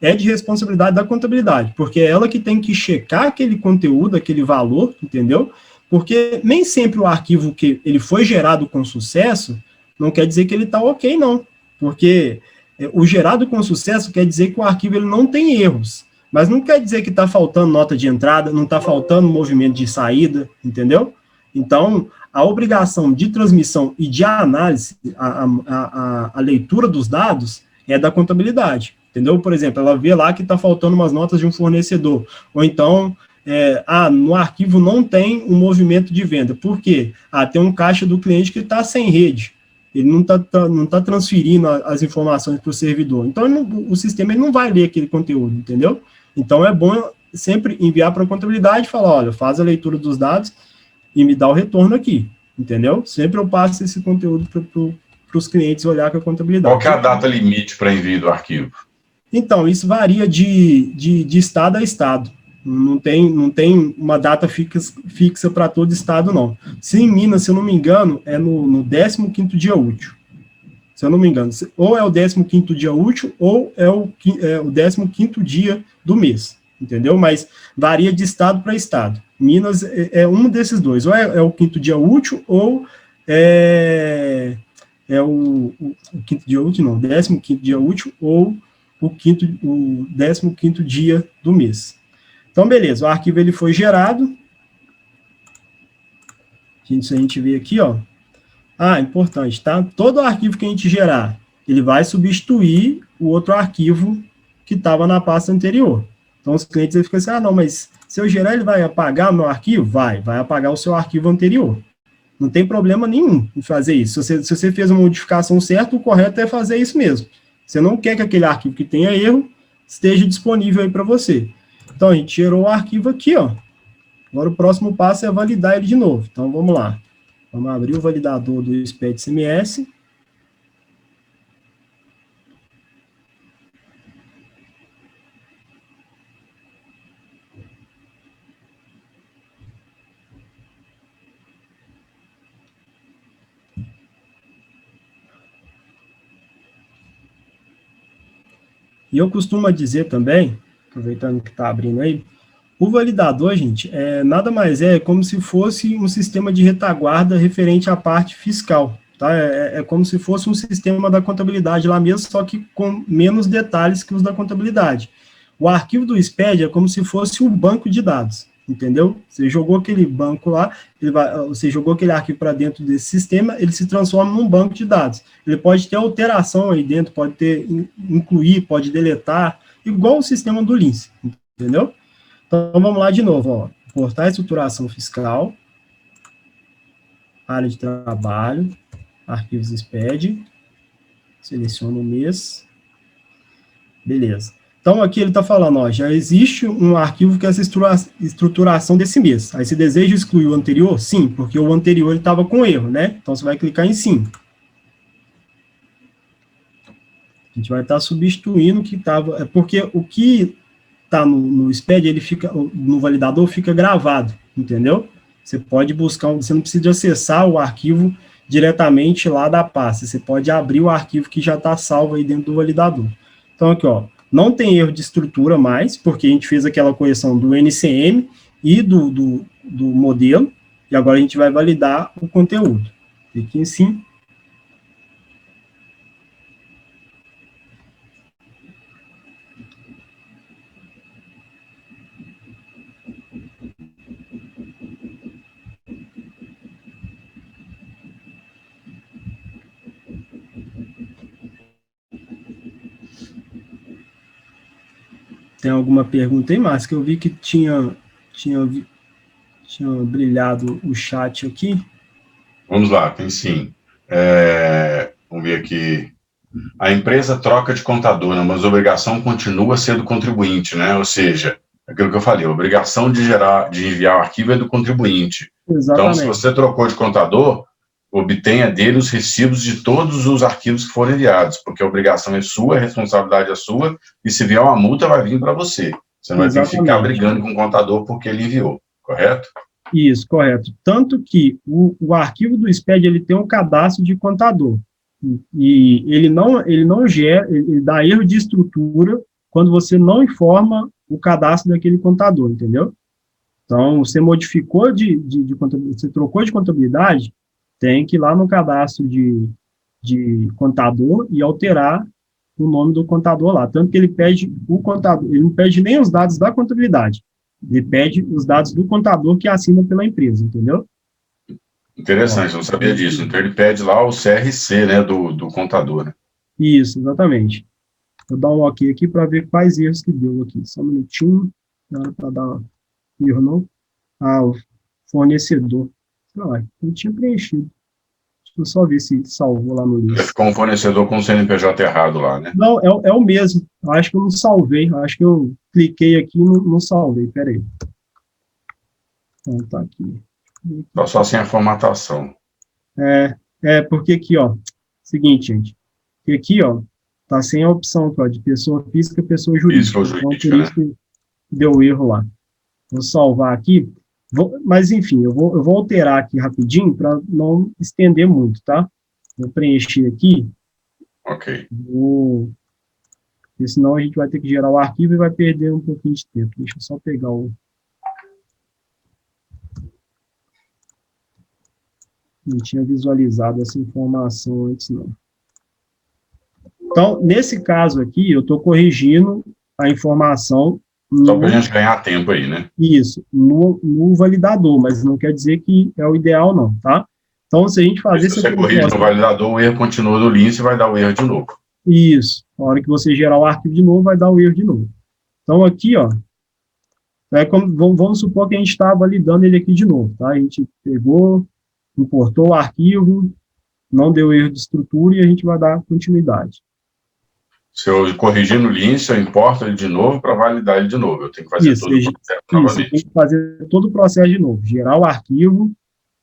[SPEAKER 2] é de responsabilidade da contabilidade, porque é ela que tem que checar aquele conteúdo, aquele valor, entendeu? Porque nem sempre o arquivo que ele foi gerado com sucesso não quer dizer que ele está ok, não. Porque o gerado com sucesso quer dizer que o arquivo ele não tem erros. Mas não quer dizer que está faltando nota de entrada, não está faltando movimento de saída, entendeu? Então, a obrigação de transmissão e de análise, a leitura dos dados é da contabilidade, entendeu? Por exemplo, ela vê lá que está faltando umas notas de um fornecedor, ou então no arquivo não tem um movimento de venda. Por quê? Tem um caixa do cliente que está sem rede. Ele não tá transferindo as informações para o servidor. Então, o sistema ele não vai ler aquele conteúdo, entendeu? Então, é bom sempre enviar para a contabilidade e falar, olha, faz a leitura dos dados e me dá o retorno aqui, entendeu? Sempre eu passo esse conteúdo para os clientes olhar com a contabilidade.
[SPEAKER 1] Qual que é a data limite para envio do arquivo?
[SPEAKER 2] Então, isso varia de estado a estado. Não tem uma data fixa para todo estado, não. Se em Minas, se eu não me engano, é no 15º dia útil. Se eu não me engano. Ou é o 15º dia útil, ou é o 15º dia do mês. Entendeu? Mas varia de estado para estado. Minas é um desses dois. Ou é o 5º dia útil, ou é o 5º dia útil, não. 15º dia útil, ou o 15º dia do mês. Então, beleza, o arquivo ele foi gerado. Isso a gente vê aqui, ó. Importante, tá? Todo arquivo que a gente gerar, ele vai substituir o outro arquivo que estava na pasta anterior. Então, os clientes eles ficam assim, não, mas se eu gerar, ele vai apagar o meu arquivo? Vai apagar o seu arquivo anterior. Não tem problema nenhum em fazer isso. Se você fez uma modificação certa, o correto é fazer isso mesmo. Você não quer que aquele arquivo que tenha erro esteja disponível aí para você. Então, a gente gerou o arquivo aqui, ó. Agora, o próximo passo é validar ele de novo. Então, vamos lá. Vamos abrir o validador do SPED CMS. E eu costumo dizer também, aproveitando que está abrindo aí, o validador, gente, nada mais é como se fosse um sistema de retaguarda referente à parte fiscal, tá? É como se fosse um sistema da contabilidade lá mesmo, só que com menos detalhes que os da contabilidade. O arquivo do SPED é como se fosse um banco de dados, entendeu? Você jogou aquele banco lá, você jogou aquele arquivo para dentro desse sistema, ele se transforma num banco de dados. Ele pode ter alteração aí dentro, pode incluir, pode deletar, igual o sistema do Lince, entendeu? Então, vamos lá de novo, ó. Portal estruturação fiscal, área de trabalho, arquivos SPED, seleciono o mês, beleza. Então, aqui ele está falando, ó, já existe um arquivo que é essa estruturação desse mês. Aí, você deseja excluir o anterior? Sim, porque o anterior ele estava com erro, né? Então, você vai clicar em sim. A gente vai estar substituindo o que estava... porque o que está no SPED, ele fica, no validador, fica gravado, entendeu? Você pode buscar, você não precisa acessar o arquivo diretamente lá da pasta, você pode abrir o arquivo que já está salvo aí dentro do validador. Então, aqui, ó, não tem erro de estrutura mais, porque a gente fez aquela correção do NCM e do modelo, e agora a gente vai validar o conteúdo. Clique em sim. Tem alguma pergunta aí, Márcio? Que eu vi que tinha brilhado o chat aqui.
[SPEAKER 1] Vamos lá, tem sim. Vamos ver aqui. A empresa troca de contador, né, mas a obrigação continua sendo contribuinte, né? Ou seja, aquilo que eu falei, a obrigação de enviar o arquivo é do contribuinte.
[SPEAKER 2] Exatamente.
[SPEAKER 1] Então, se você trocou de contador, obtenha dele os recibos de todos os arquivos que foram enviados, porque a obrigação é sua, a responsabilidade é sua, e se vier uma multa, vai vir para você. Você não vai ter que ficar brigando com o contador porque ele enviou, correto?
[SPEAKER 2] Isso, correto. Tanto que o arquivo do SPED, ele tem um cadastro de contador, e ele não gera, ele dá erro de estrutura quando você não informa o cadastro daquele contador, entendeu? Então, você modificou você trocou de contabilidade, tem que ir lá no cadastro de contador e alterar o nome do contador lá. Tanto que ele pede o contador, ele não pede nem os dados da contabilidade, ele pede os dados do contador que assina pela empresa, entendeu?
[SPEAKER 1] Interessante, não sabia disso. Então, ele pede lá o CRC, né, do contador, né?
[SPEAKER 2] Isso, exatamente. Vou dar um ok aqui para ver quais erros que deu aqui. Só um minutinho, não era para dar erro, não. O fornecedor. Eu tinha preenchido. Deixa eu só ver se salvou lá no list.
[SPEAKER 1] Ficou um fornecedor com o CNPJ errado lá, né?
[SPEAKER 2] Não, é o mesmo. Acho que eu não salvei. Acho que eu cliquei aqui e não salvei. Pera aí. Então, tá aqui.
[SPEAKER 1] Tá só sem a formatação.
[SPEAKER 2] Porque aqui, ó. Seguinte, gente. Aqui, ó, tá sem a opção aqui, ó, de pessoa física e pessoa jurídica. Então, por isso que deu erro lá. Vou salvar aqui. Mas, enfim, eu vou alterar aqui rapidinho para não estender muito, tá? Vou preencher aqui.
[SPEAKER 1] Ok.
[SPEAKER 2] Porque senão a gente vai ter que gerar o arquivo e vai perder um pouquinho de tempo. Deixa eu só pegar o... Não tinha visualizado essa informação antes, não. Então, nesse caso aqui, eu estou corrigindo a informação...
[SPEAKER 1] Só para a gente ganhar tempo aí, né?
[SPEAKER 2] Isso, no validador, mas não quer dizer que é o ideal, não, tá? Então, se a gente fazer...
[SPEAKER 1] Se você corrige no validador, o erro continua no lince e vai dar o erro de novo.
[SPEAKER 2] Isso, na hora que você gerar o arquivo de novo, vai dar o erro de novo. Então, aqui, ó, vamos supor que a gente está validando ele aqui de novo, tá? A gente pegou, importou o arquivo, não deu erro de estrutura e a gente vai dar continuidade.
[SPEAKER 1] Se eu corrigir no lince, eu importo ele de novo para validar ele de novo. Eu tenho que fazer todo o processo novamente.
[SPEAKER 2] Tem que fazer todo o processo de novo. Gerar o arquivo,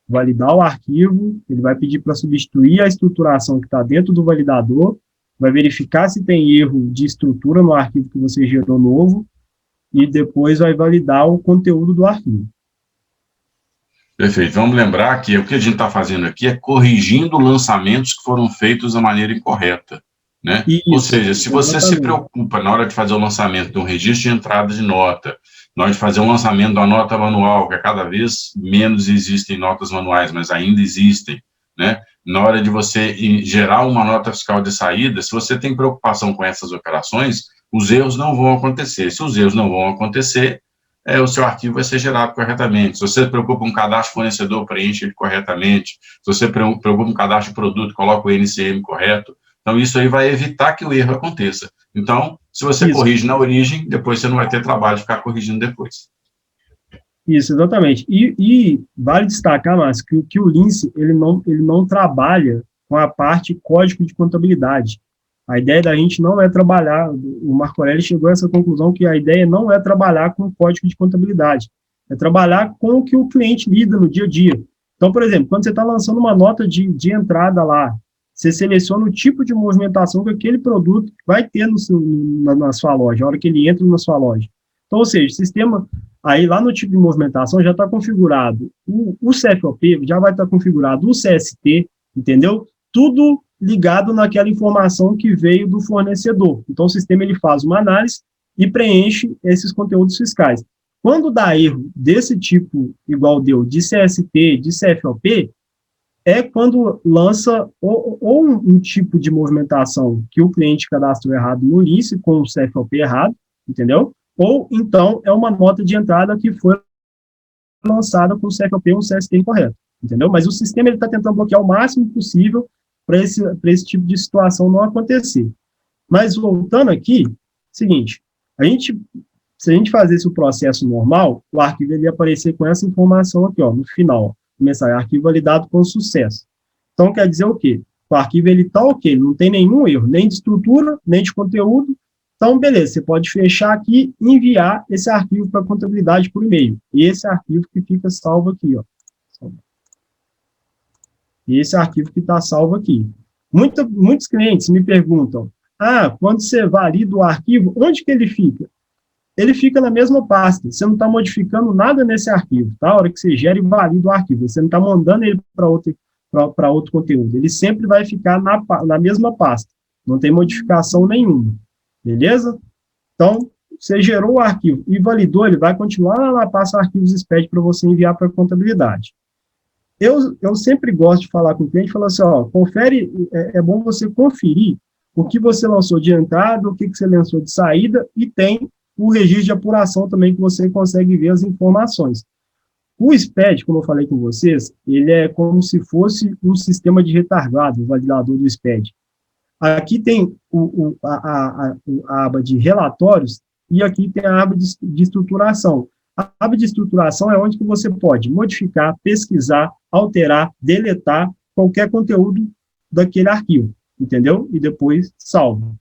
[SPEAKER 2] validar o arquivo, ele vai pedir para substituir a estruturação que está dentro do validador, vai verificar se tem erro de estrutura no arquivo que você gerou novo, e depois vai validar o conteúdo do arquivo.
[SPEAKER 1] Perfeito. Vamos lembrar que o que a gente está fazendo aqui é corrigindo lançamentos que foram feitos da maneira incorreta. Né? Isso, ou seja, se você se preocupa na hora de fazer o lançamento de um registro de entrada de nota, na hora de fazer o lançamento da nota manual, que cada vez menos existem notas manuais, mas ainda existem, né? Na hora de você gerar uma nota fiscal de saída, se você tem preocupação com essas operações, os erros não vão acontecer. Se os erros não vão acontecer, o seu arquivo vai ser gerado corretamente. Se você se preocupa com um cadastro fornecedor, preenche ele corretamente. Se você se preocupa com um cadastro de produto, coloca o NCM correto. Então, isso aí vai evitar que o erro aconteça. Então, se você corrige na origem, depois você não vai ter trabalho de ficar corrigindo depois.
[SPEAKER 2] Isso, exatamente. E vale destacar, Márcio, que o Lince, ele não trabalha com a parte código de contabilidade. A ideia da gente não é trabalhar, o Marco Aurélio chegou a essa conclusão que a ideia não é trabalhar com código de contabilidade, é trabalhar com o que o cliente lida no dia a dia. Então, por exemplo, quando você está lançando uma nota de entrada lá, você seleciona o tipo de movimentação que aquele produto vai ter na sua loja, a hora que ele entra na sua loja. Então, ou seja, o sistema, aí lá no tipo de movimentação já está configurado o CFOP, já vai estar configurado o CST, entendeu? Tudo ligado naquela informação que veio do fornecedor. Então, o sistema ele faz uma análise e preenche esses conteúdos fiscais. Quando dá erro desse tipo, igual deu, de CST, de CFOP, é quando lança ou um tipo de movimentação que o cliente cadastrou errado no Lince, com o CFOP errado, entendeu? Ou, então, é uma nota de entrada que foi lançada com o CFOP ou um CST incorreto, entendeu? Mas o sistema está tentando bloquear o máximo possível para esse tipo de situação não acontecer. Mas, voltando aqui, seguinte, a gente Se a gente fizesse o processo normal, o arquivo ele ia aparecer com essa informação aqui, ó, no final, mensagem, arquivo validado com sucesso. Então, quer dizer o quê? O arquivo ele está ok, não tem nenhum erro, nem de estrutura, nem de conteúdo. Então, beleza, você pode fechar aqui e enviar esse arquivo para a contabilidade por e-mail. Esse arquivo que fica salvo aqui, ó. Esse arquivo que está salvo aqui. Muitos clientes me perguntam, quando você valida o arquivo, onde que ele fica? Ele fica na mesma pasta, você não está modificando nada nesse arquivo, tá? A hora que você gera e valida o arquivo, você não está mandando ele para outro conteúdo, ele sempre vai ficar na mesma pasta, não tem modificação nenhuma, beleza? Então, você gerou o arquivo e validou, ele vai continuar lá na pasta arquivos SPED para você enviar para a contabilidade. Eu sempre gosto de falar com o cliente, falar assim, ó, confere, é bom você conferir o que você lançou de entrada, o que você lançou de saída, e tem o registro de apuração também, que você consegue ver as informações. O SPED, como eu falei com vocês, ele é como se fosse um sistema de retardado, o validador do SPED. Aqui tem a aba de relatórios, e aqui tem a aba de estruturação. A aba de estruturação é onde que você pode modificar, pesquisar, alterar, deletar qualquer conteúdo daquele arquivo, entendeu? E depois salva.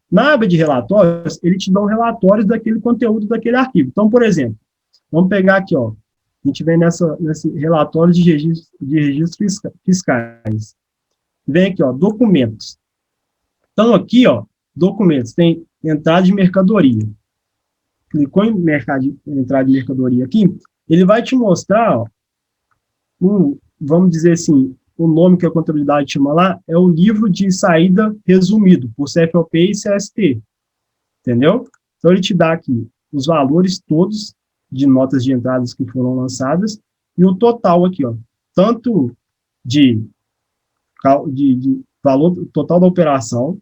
[SPEAKER 2] Na aba de relatórios, ele te dá relatórios daquele conteúdo daquele arquivo. Então, por exemplo, vamos pegar aqui, ó, a gente vem nesse relatório de registros fiscais. Vem aqui, ó, documentos. Então, aqui, ó, documentos, tem entrada de mercadoria. Clicou em entrada de mercadoria aqui, ele vai te mostrar, ó, vamos dizer assim, o nome que a contabilidade chama lá é o livro de saída resumido, por CFOP e CST, entendeu? Então, ele te dá aqui os valores todos de notas de entradas que foram lançadas e o total aqui, ó, tanto de valor total da operação,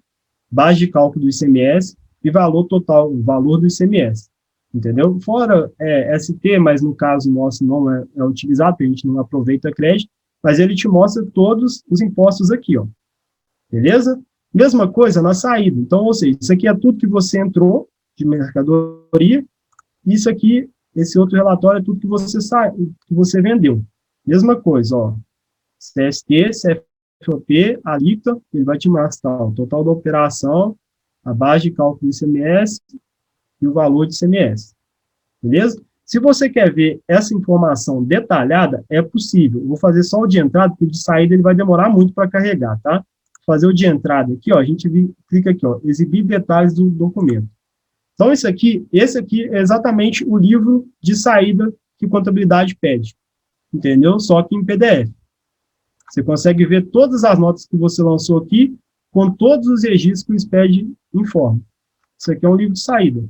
[SPEAKER 2] base de cálculo do ICMS e valor total, valor do ICMS, entendeu? Fora ST, mas no caso nosso não é utilizado, porque a gente não aproveita crédito, mas ele te mostra todos os impostos aqui, ó, beleza? Mesma coisa na saída, então, ou seja, isso aqui é tudo que você entrou de mercadoria, isso aqui, esse outro relatório é tudo que você vendeu. Mesma coisa, ó, CST, CFOP, alíquota, ele vai te mostrar o total da operação, a base de cálculo do ICMS e o valor de ICMS, beleza? Se você quer ver essa informação detalhada, é possível. Eu vou fazer só o de entrada, porque o de saída ele vai demorar muito para carregar, tá? Vou fazer o de entrada aqui, ó, a gente clica aqui, ó, exibir detalhes do documento. Então, esse aqui é exatamente o livro de saída que contabilidade pede, entendeu? Só que em PDF. Você consegue ver todas as notas que você lançou aqui, com todos os registros que o SPED informa. Isso aqui é um livro de saída.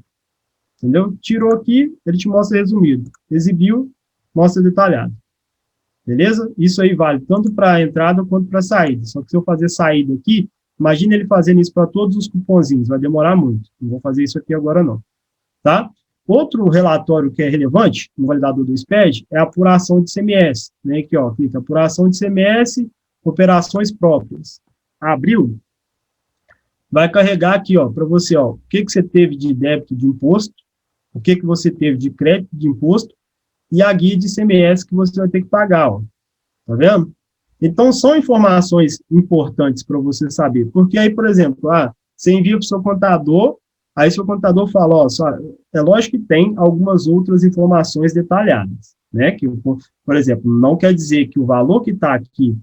[SPEAKER 2] Entendeu? Tirou aqui, ele te mostra resumido. Exibiu, mostra detalhado. Beleza? Isso aí vale tanto para entrada quanto para saída. Só que se eu fazer saída aqui, imagina ele fazendo isso para todos os cupomzinhos. Vai demorar muito. Não vou fazer isso aqui agora, não. Tá? Outro relatório que é relevante no validador do SPED é a apuração de ICMS. Né? Aqui, ó, clica apuração de ICMS, operações próprias. Abriu. Vai carregar aqui, ó, para você, ó, o que você teve de débito de imposto, o que você teve de crédito de imposto e a guia de ICMS que você vai ter que pagar, ó. Tá vendo? Então, são informações importantes para você saber. Porque aí, por exemplo, você envia para o seu contador, aí seu contador fala, ó, é lógico que tem algumas outras informações detalhadas, né? Que, por exemplo, não quer dizer que o valor que está aqui,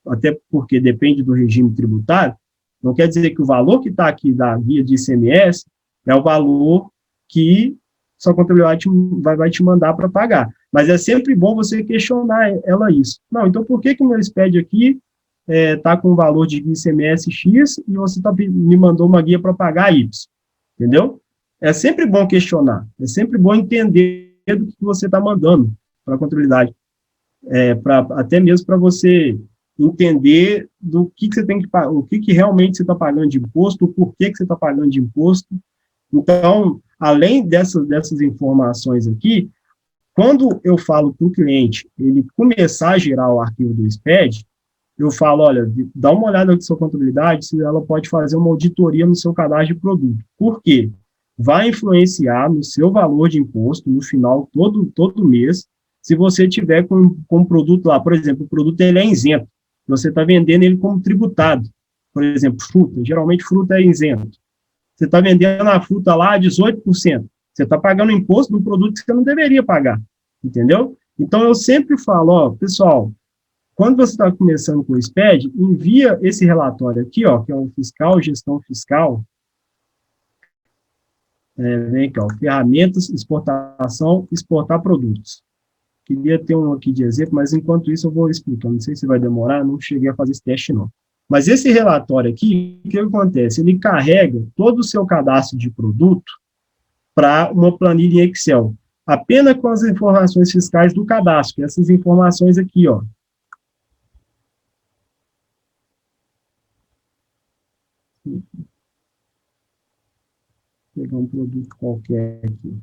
[SPEAKER 2] até porque depende do regime tributário, não quer dizer que o valor que está aqui da guia de ICMS é o valor que sua contabilidade vai te mandar para pagar. Mas é sempre bom você questionar ela isso. Não, então por que o meu SPED aqui está com o valor de ICMS X e você me mandou uma guia para pagar Y? Entendeu? É sempre bom questionar, é sempre bom entender do que você está mandando para a contabilidade. Até mesmo para você entender do que você tem que pagar, o que realmente você está pagando de imposto, o porquê que você está pagando de imposto. Então, além dessas informações aqui, quando eu falo para o cliente, ele começar a gerar o arquivo do SPED, eu falo, olha, dá uma olhada na sua contabilidade, se ela pode fazer uma auditoria no seu cadastro de produto. Por quê? vai influenciar no seu valor de imposto no final, todo mês, se você tiver com um produto lá, por exemplo, o produto ele é isento, você está vendendo ele como tributado, por exemplo, fruta, geralmente fruta é isento, você está vendendo a fruta lá a 18%, você está pagando imposto de um produto que você não deveria pagar, entendeu? Então, eu sempre falo, ó, pessoal, quando você está começando com o SPED, envia esse relatório aqui, ó, que é o fiscal, gestão fiscal, vem aqui, ó, ferramentas, exportação, exportar produtos. Queria ter um aqui de exemplo, mas enquanto isso eu vou explicando, não sei se vai demorar, não cheguei a fazer esse teste não. Mas esse relatório aqui, o que acontece? Ele carrega todo o seu cadastro de produto para uma planilha em Excel, apenas com as informações fiscais do cadastro, essas informações aqui, ó. Vou pegar um produto qualquer aqui.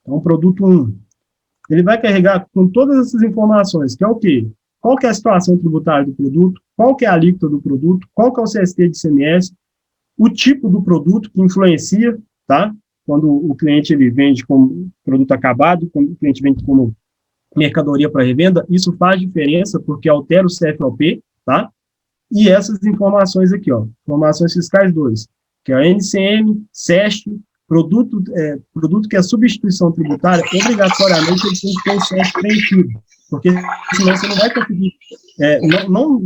[SPEAKER 2] Então, produto 1. Ele vai carregar com todas essas informações, que é o quê? Qual que é a situação tributária do produto, qual que é a alíquota do produto, qual que é o CST de ICMS, o tipo do produto que influencia, tá? Quando o cliente ele vende como produto acabado, quando o cliente vende como mercadoria para revenda, isso faz diferença porque altera o CFOP, tá? E essas informações aqui, ó, informações fiscais 2, que é a NCM, SEST, produto que é substituição tributária, obrigatoriamente ele tem que ter o SEST preenchido, porque senão você não vai conseguir,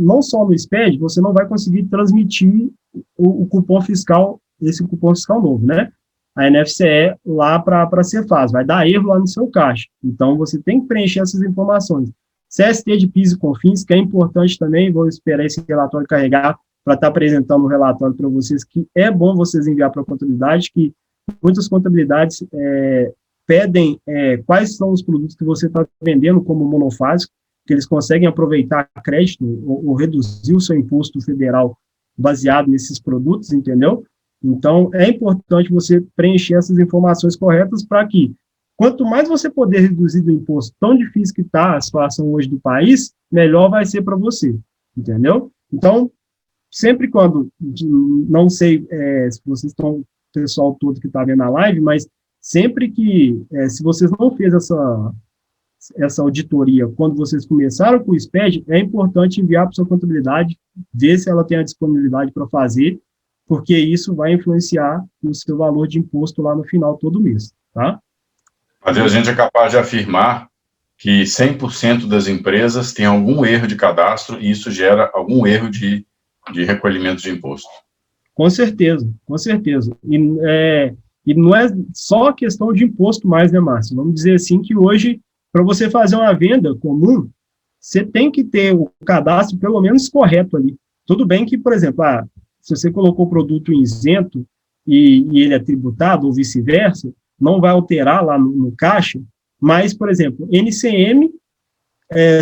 [SPEAKER 2] não só no SPED, você não vai conseguir transmitir o cupom fiscal, esse cupom fiscal novo, né? A NFCE lá para a Cefaz, vai dar erro lá no seu caixa. Então, você tem que preencher essas informações. CST de PIS e COFINS, que é importante também, vou esperar esse relatório carregar para estar apresentando o relatório para vocês, que é bom vocês enviar para a contabilidade, que muitas contabilidades pedem quais são os produtos que você está vendendo como monofásico, que eles conseguem aproveitar crédito ou reduzir o seu imposto federal baseado nesses produtos, entendeu? Então, é importante você preencher essas informações corretas para que, quanto mais você poder reduzir do imposto, tão difícil que está a situação hoje do país, melhor vai ser para você, entendeu? Então, sempre quando, não sei se vocês estão, o pessoal todo que está vendo a live, mas sempre que, se vocês não fez essa auditoria quando vocês começaram com o SPED, é importante enviar para a sua contabilidade, ver se ela tem a disponibilidade para fazer, porque isso vai influenciar no seu valor de imposto lá no final todo mês, tá?
[SPEAKER 1] Mas a gente é capaz de afirmar que 100% das empresas têm algum erro de cadastro e isso gera algum erro de recolhimento de imposto.
[SPEAKER 2] Com certeza, com certeza. E não é só questão de imposto mais, né, Márcio? Vamos dizer assim que hoje, para você fazer uma venda comum, você tem que ter o cadastro pelo menos correto ali. Tudo bem que, por exemplo, se você colocou o produto isento e ele é tributado, ou vice-versa, não vai alterar lá no caixa, mas, por exemplo, NCM,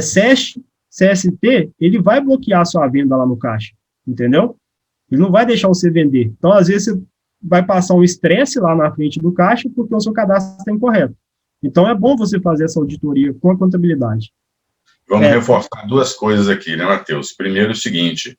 [SPEAKER 2] SEST, CST, ele vai bloquear a sua venda lá no caixa, entendeu? Ele não vai deixar você vender. Então, às vezes, você vai passar um estresse lá na frente do caixa porque o seu cadastro está incorreto. Então, é bom você fazer essa auditoria com a contabilidade.
[SPEAKER 1] Vamos reforçar duas coisas aqui, né, Matheus? Primeiro, o seguinte,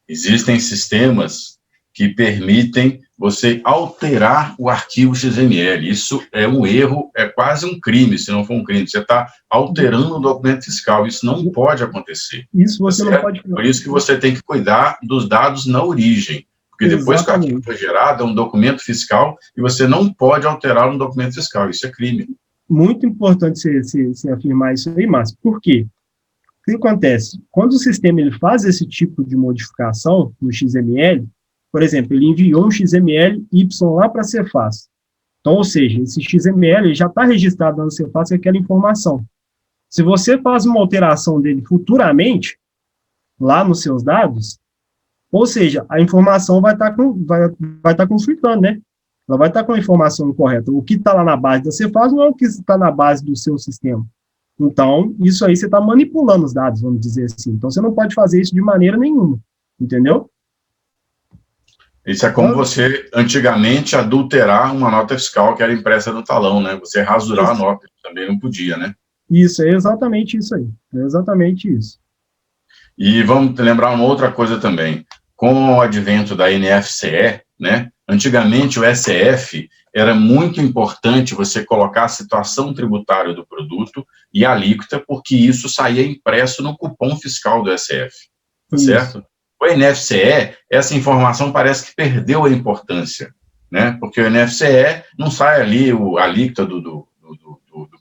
[SPEAKER 1] existem sistemas que permitem você alterar o arquivo XML. Isso é um erro, é quase um crime, se não for um crime. Você está alterando o documento fiscal. Isso não pode acontecer.
[SPEAKER 2] Isso você não pode...
[SPEAKER 1] Por isso que você tem que cuidar dos dados na origem. Porque depois que o arquivo foi gerado, é um documento fiscal e você não pode alterar um documento fiscal. Isso é crime. Muito
[SPEAKER 2] importante você afirmar isso aí, Márcio. Por quê? O que acontece? Quando o sistema ele faz esse tipo de modificação no XML, por exemplo, ele enviou um XML Y lá para a Cefaz. Então, ou seja, esse XML já está registrado na Cefaz com aquela informação. Se você faz uma alteração dele futuramente, lá nos seus dados, ou seja, a informação vai estar conflitando, né? Ela vai estar com a informação incorreta. O que está lá na base da Cefaz não é o que está na base do seu sistema. Então, isso aí você está manipulando os dados, vamos dizer assim. Então, você não pode fazer isso de maneira nenhuma, entendeu?
[SPEAKER 1] Isso é como você, antigamente, adulterar uma nota fiscal que era impressa no talão, né? Você rasurar a nota, também não podia, né?
[SPEAKER 2] Isso, é exatamente isso aí. É exatamente isso.
[SPEAKER 1] E vamos lembrar uma outra coisa também. Com o advento da NFCE, né? Antigamente, o SF era muito importante você colocar a situação tributária do produto e a alíquota, porque isso saía impresso no cupom fiscal do SF, certo? O NFCE, essa informação parece que perdeu a importância, né? Porque o NFCE não sai ali a alíquota do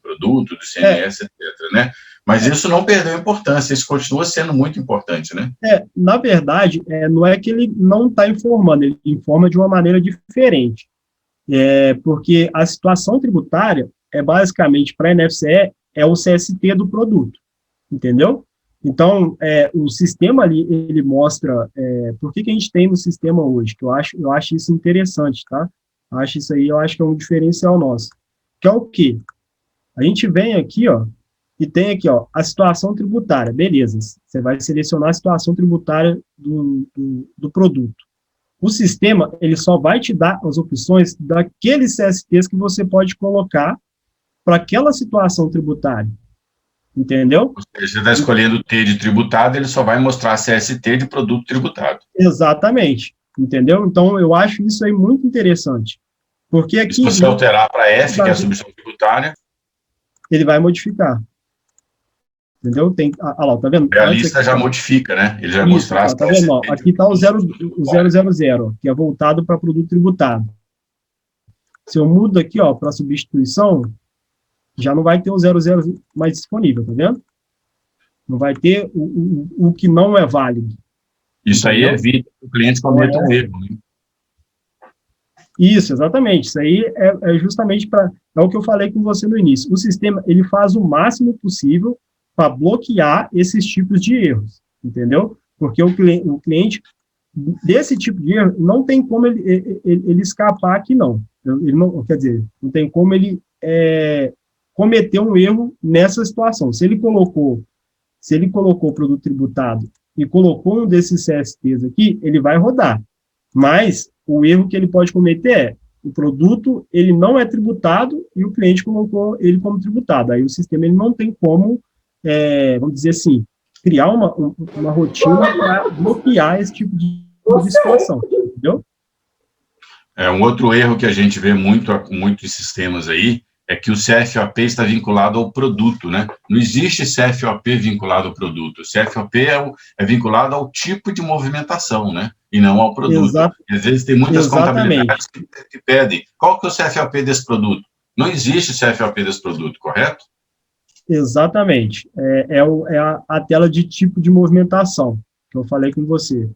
[SPEAKER 1] produto, do ICMS, etc., né? Mas isso não perdeu a importância, isso continua sendo muito importante, né?
[SPEAKER 2] Na verdade, não é que ele não está informando, ele informa de uma maneira diferente. Porque a situação tributária basicamente, para a NFCE, é o CST do produto, entendeu? Então, o sistema ali, ele mostra por que a gente tem no sistema hoje, que eu acho isso interessante, tá? Eu acho que é um diferencial nosso. Que é o quê? A gente vem aqui, ó, e tem aqui, ó, a situação tributária, beleza, você vai selecionar a situação tributária do produto. O sistema, ele só vai te dar as opções daqueles CSTs que você pode colocar para aquela situação tributária, entendeu?
[SPEAKER 1] Você está escolhendo o T de tributado, ele só vai mostrar CST de produto tributado.
[SPEAKER 2] Exatamente, entendeu? Então, eu acho isso aí muito interessante, porque aqui...
[SPEAKER 1] Se você alterar para F, que é a substituição tributária...
[SPEAKER 2] ele vai modificar. Entendeu? Lá, tá vendo?
[SPEAKER 1] A lista já modifica, né? Ele já vai mostrar...
[SPEAKER 2] Tá vendo? Ó, aqui está o 000, que é voltado para produto tributado. Se eu mudo aqui, ó, para substituição, já não vai ter o 00 mais disponível, tá vendo? Não vai ter o que não é válido.
[SPEAKER 1] Isso aí evita que o cliente cometa um erro, né?
[SPEAKER 2] Isso, exatamente. Isso aí é justamente para... É o que eu falei com você no início. O sistema, ele faz o máximo possível para bloquear esses tipos de erros, entendeu? Porque o cliente desse tipo de erro, não tem como ele escapar aqui, não. Ele não. Quer dizer, não tem como ele cometer um erro nessa situação. Se ele colocou o produto tributado e colocou um desses CSTs aqui, ele vai rodar. Mas o erro que ele pode cometer o produto, ele não é tributado e o cliente colocou ele como tributado. Aí o sistema ele não tem como, vamos dizer assim, criar uma rotina para bloquear esse tipo de situação, entendeu?
[SPEAKER 1] Um outro erro que a gente vê muito em sistemas aí é que o CFOP está vinculado ao produto, né? Não existe CFOP vinculado ao produto. O CFOP é vinculado ao tipo de movimentação, né? E não ao produto. Às vezes tem muitas contabilidades que pedem qual que é o CFOP desse produto. Não existe CFOP desse produto, correto?
[SPEAKER 2] Exatamente. A tela de tipo de movimentação que eu falei com você.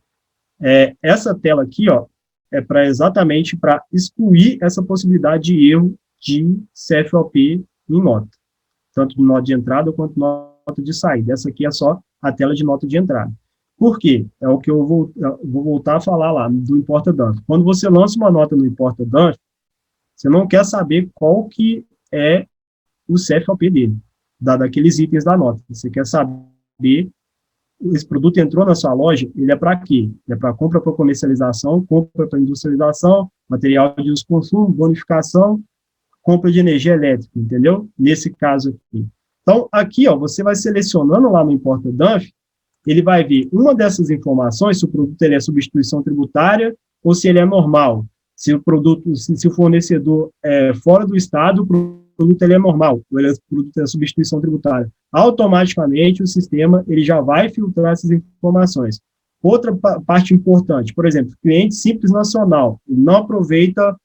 [SPEAKER 2] Essa tela aqui, ó, exatamente para excluir essa possibilidade de erro de CFOP em nota, tanto de nota de entrada quanto nota de saída. Essa aqui é só a tela de nota de entrada. Por quê? É o que eu vou voltar a falar lá, do Importa Danf. Quando você lança uma nota no Importa Danf, você não quer saber qual que é o CFOP dele, daqueles itens da nota. Você quer saber, esse produto entrou na sua loja, ele é para quê? É para compra para comercialização, compra para industrialização, material de uso e consumo, bonificação, compra de energia elétrica, entendeu? Nesse caso aqui. Então, aqui, ó, você vai selecionando lá no Importa Danf, ele vai ver uma dessas informações, se o produto ele é substituição tributária ou se ele é normal. Se o fornecedor é fora do estado, o produto ele é normal, ou o produto é substituição tributária. Automaticamente, o sistema ele já vai filtrar essas informações. Outra parte importante, por exemplo, cliente simples nacional, ele não aproveita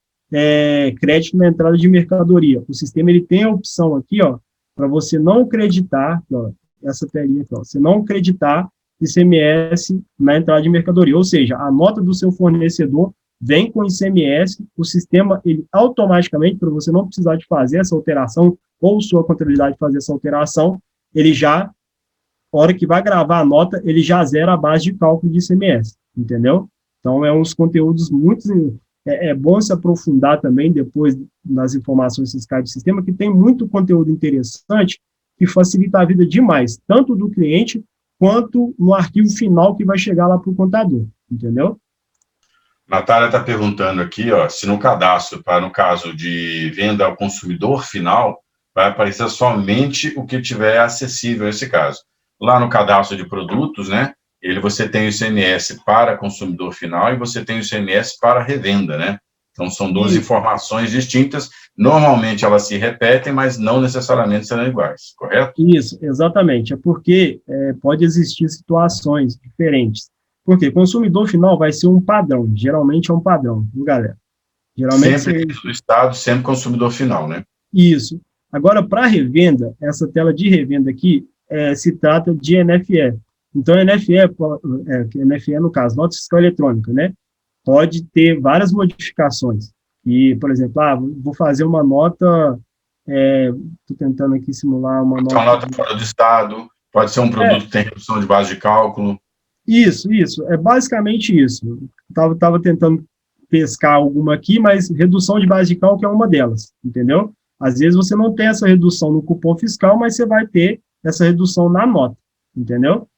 [SPEAKER 2] crédito na entrada de mercadoria. O sistema ele tem a opção aqui, ó, para você não creditar, ó, essa telinha aqui, ó, você não creditar ICMS na entrada de mercadoria, ou seja, a nota do seu fornecedor vem com ICMS, o sistema, ele automaticamente, para você não precisar de fazer essa alteração, ou sua contabilidade fazer essa alteração, ele já, na hora que vai gravar a nota, ele já zera a base de cálculo de ICMS, entendeu? Então, é uns conteúdos muito... É bom se aprofundar também depois nas informações fiscais do sistema, que tem muito conteúdo interessante que facilita a vida demais, tanto do cliente quanto no arquivo final que vai chegar lá para o contador, entendeu?
[SPEAKER 1] Natália está perguntando aqui, ó, se no cadastro, no caso de venda ao consumidor final, vai aparecer somente o que tiver acessível nesse caso. Lá no cadastro de produtos, né, você tem o ICMS para consumidor final e você tem o ICMS para revenda, né? Então, são duas informações distintas, normalmente elas se repetem, mas não necessariamente serão iguais, correto?
[SPEAKER 2] Isso, exatamente. É porque pode existir situações diferentes. Porque consumidor final vai ser um padrão, geralmente é um padrão, viu, galera? Geralmente
[SPEAKER 1] Sempre dentro do Estado, sempre consumidor final, né?
[SPEAKER 2] Isso. Agora, para revenda, essa tela de revenda aqui se trata de NFE. Então, NFE, no caso, nota fiscal eletrônica, né? Pode ter várias modificações. E, por exemplo, vou fazer uma nota, estou tentando aqui simular uma
[SPEAKER 1] nota... Uma nota fora do Estado, pode ser um produto que tem redução de base de cálculo.
[SPEAKER 2] Isso, é basicamente isso. Estava tentando pescar alguma aqui, mas redução de base de cálculo é uma delas, entendeu? Às vezes você não tem essa redução no cupom fiscal, mas você vai ter essa redução na nota, entendeu?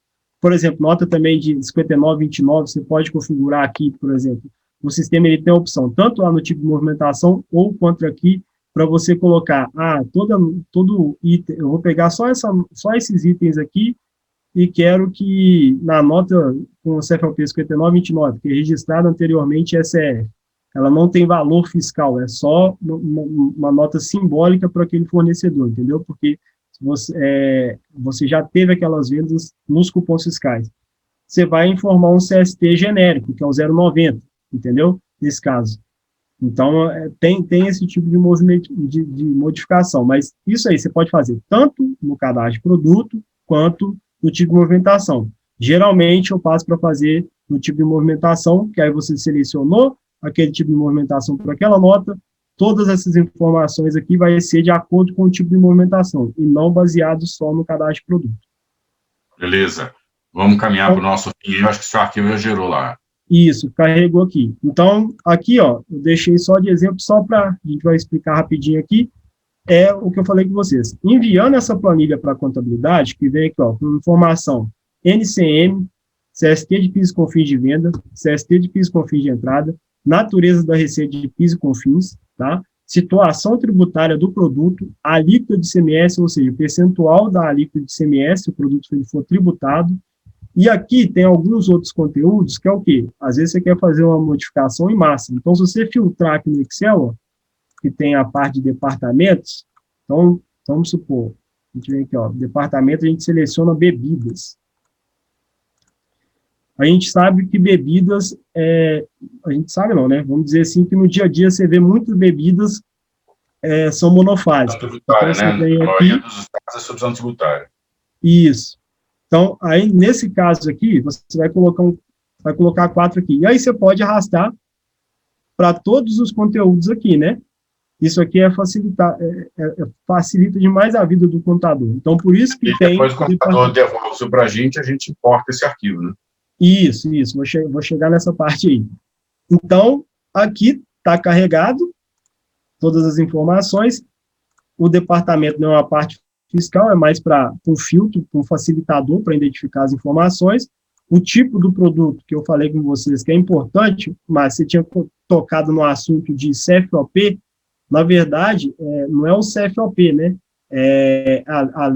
[SPEAKER 2] Por exemplo, nota também de 59,29, você pode configurar aqui, por exemplo, o sistema ele tem a opção, tanto lá no tipo de movimentação, ou quanto aqui, para você colocar, todo item, eu vou pegar só esses itens aqui, e quero que na nota com o CFLP 59,29, que é registrada anteriormente SR, ela não tem valor fiscal, é só uma nota simbólica para aquele fornecedor, entendeu? Porque você já teve aquelas vendas nos cupons fiscais. Você vai informar um CST genérico, que é o 0,90, entendeu? Nesse caso. Então, tem esse tipo de movimento, de modificação, mas isso aí você pode fazer tanto no cadastro de produto, quanto no tipo de movimentação. Geralmente, eu passo para fazer no tipo de movimentação, que aí você selecionou aquele tipo de movimentação para aquela nota, todas essas informações aqui vai ser de acordo com o tipo de movimentação, e não baseado só no cadastro de produto.
[SPEAKER 1] Beleza. Vamos caminhar para o nosso fim. Eu acho que seu arquivo já gerou lá.
[SPEAKER 2] Isso, carregou aqui. Então, aqui, ó, eu deixei só de exemplo, só para, a gente vai explicar rapidinho aqui, é o que eu falei com vocês. Enviando essa planilha para a contabilidade, que vem aqui, ó, com informação NCM, CST de PIS e COFINS de venda, CST de PIS e COFINS de entrada, natureza da receita de PIS e COFINS, tá? Situação tributária do produto, alíquota de ICMS, ou seja, o percentual da alíquota de ICMS, se o produto for tributado. E aqui tem alguns outros conteúdos, que é o quê? Às vezes você quer fazer uma modificação em massa. Então, se você filtrar aqui no Excel, ó, que tem a parte de departamentos, então, vamos supor, a gente vem aqui, ó, departamento, a gente seleciona bebidas. A gente sabe que bebidas, a gente sabe não, né? Vamos dizer assim, que no dia a dia você vê muitas bebidas são monofásicas.
[SPEAKER 1] Tributária,
[SPEAKER 2] então,
[SPEAKER 1] né? A maioria dos estados é subvenção tributária.
[SPEAKER 2] Isso. Então, aí, nesse caso aqui, você vai colocar 4 aqui. E aí você pode arrastar para todos os conteúdos aqui, né? Isso aqui facilita demais a vida do contador. Então, por isso que tem...
[SPEAKER 1] Depois o contador devolve isso para a gente importa esse arquivo, né?
[SPEAKER 2] Isso. Vou chegar nessa parte aí. Então, aqui está carregado todas as informações. O departamento não é uma parte fiscal, é mais para um filtro, um facilitador para identificar as informações. O tipo do produto que eu falei com vocês, que é importante, mas você tinha tocado no assunto de CFOP, na verdade, não é o CFOP, né?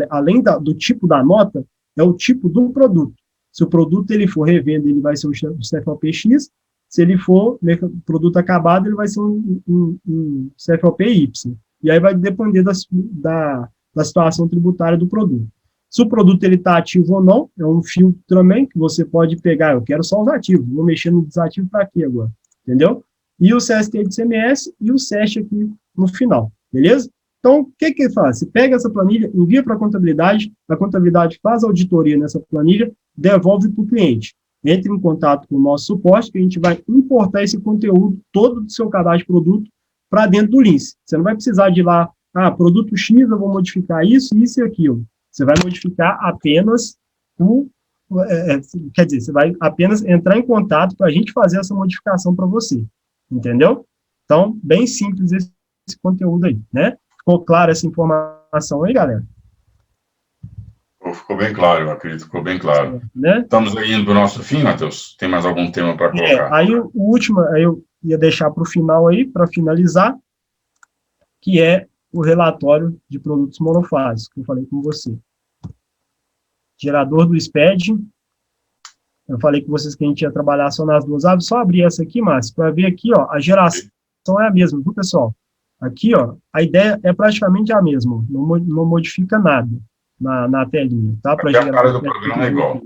[SPEAKER 2] Além do tipo da nota, é o tipo do produto. Se o produto ele for revenda, ele vai ser o CFOP-X, se ele for produto acabado, ele vai ser um CFOP-Y. E aí vai depender da situação tributária do produto. Se o produto está ativo ou não, é um filtro também que você pode pegar, eu quero só os ativos, vou mexer no desativo para aqui agora, entendeu? E o CST de CMS e o SEST aqui no final, beleza? Então, o que ele faz? Você pega essa planilha, envia para a contabilidade faz a auditoria nessa planilha, devolve para o cliente. Entre em contato com o nosso suporte, que a gente vai importar esse conteúdo todo do seu cadastro de produto para dentro do Lince. Você não vai precisar de ir lá, produto X, eu vou modificar isso e aquilo. Você vai modificar apenas quer dizer, você vai apenas entrar em contato para a gente fazer essa modificação para você. Entendeu? Então, bem simples esse conteúdo aí, né? Ficou clara essa informação aí, galera?
[SPEAKER 1] Ficou bem claro, eu acredito, ficou bem claro.
[SPEAKER 2] Né?
[SPEAKER 1] Estamos indo para o nosso fim, Matheus? Tem mais algum tema para colocar?
[SPEAKER 2] Aí o último, aí eu ia deixar para o final aí, para finalizar, que é o relatório de produtos monofásicos, que eu falei com você. Gerador do SPED, eu falei com vocês que a gente ia trabalhar só nas duas aves, só abrir essa aqui, Márcio, para ver aqui, ó, a geração. é a mesma, viu, pessoal? Aqui, ó, a ideia é praticamente a mesma, não modifica nada na telinha, tá?
[SPEAKER 1] Até a cara do programa é igual.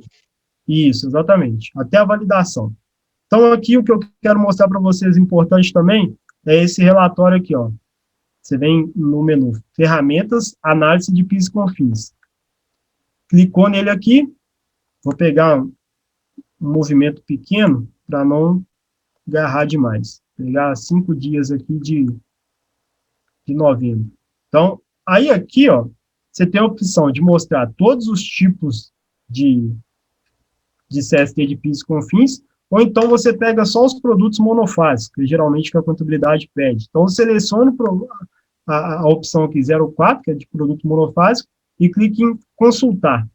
[SPEAKER 2] Isso, exatamente, até a validação. Então, aqui o que eu quero mostrar para vocês importante também é esse relatório aqui, ó. Você vem no menu Ferramentas, Análise de PIS e COFINS. Clicou nele aqui, vou pegar um movimento pequeno para não agarrar demais. Pegar 5 dias aqui de novembro. Então, aí aqui, ó, você tem a opção de mostrar todos os tipos de CST de PIS e COFINS, ou então você pega só os produtos monofásicos, que geralmente que a contabilidade pede. Então, selecione a opção aqui 04, que é de produto monofásico, e clique em consultar.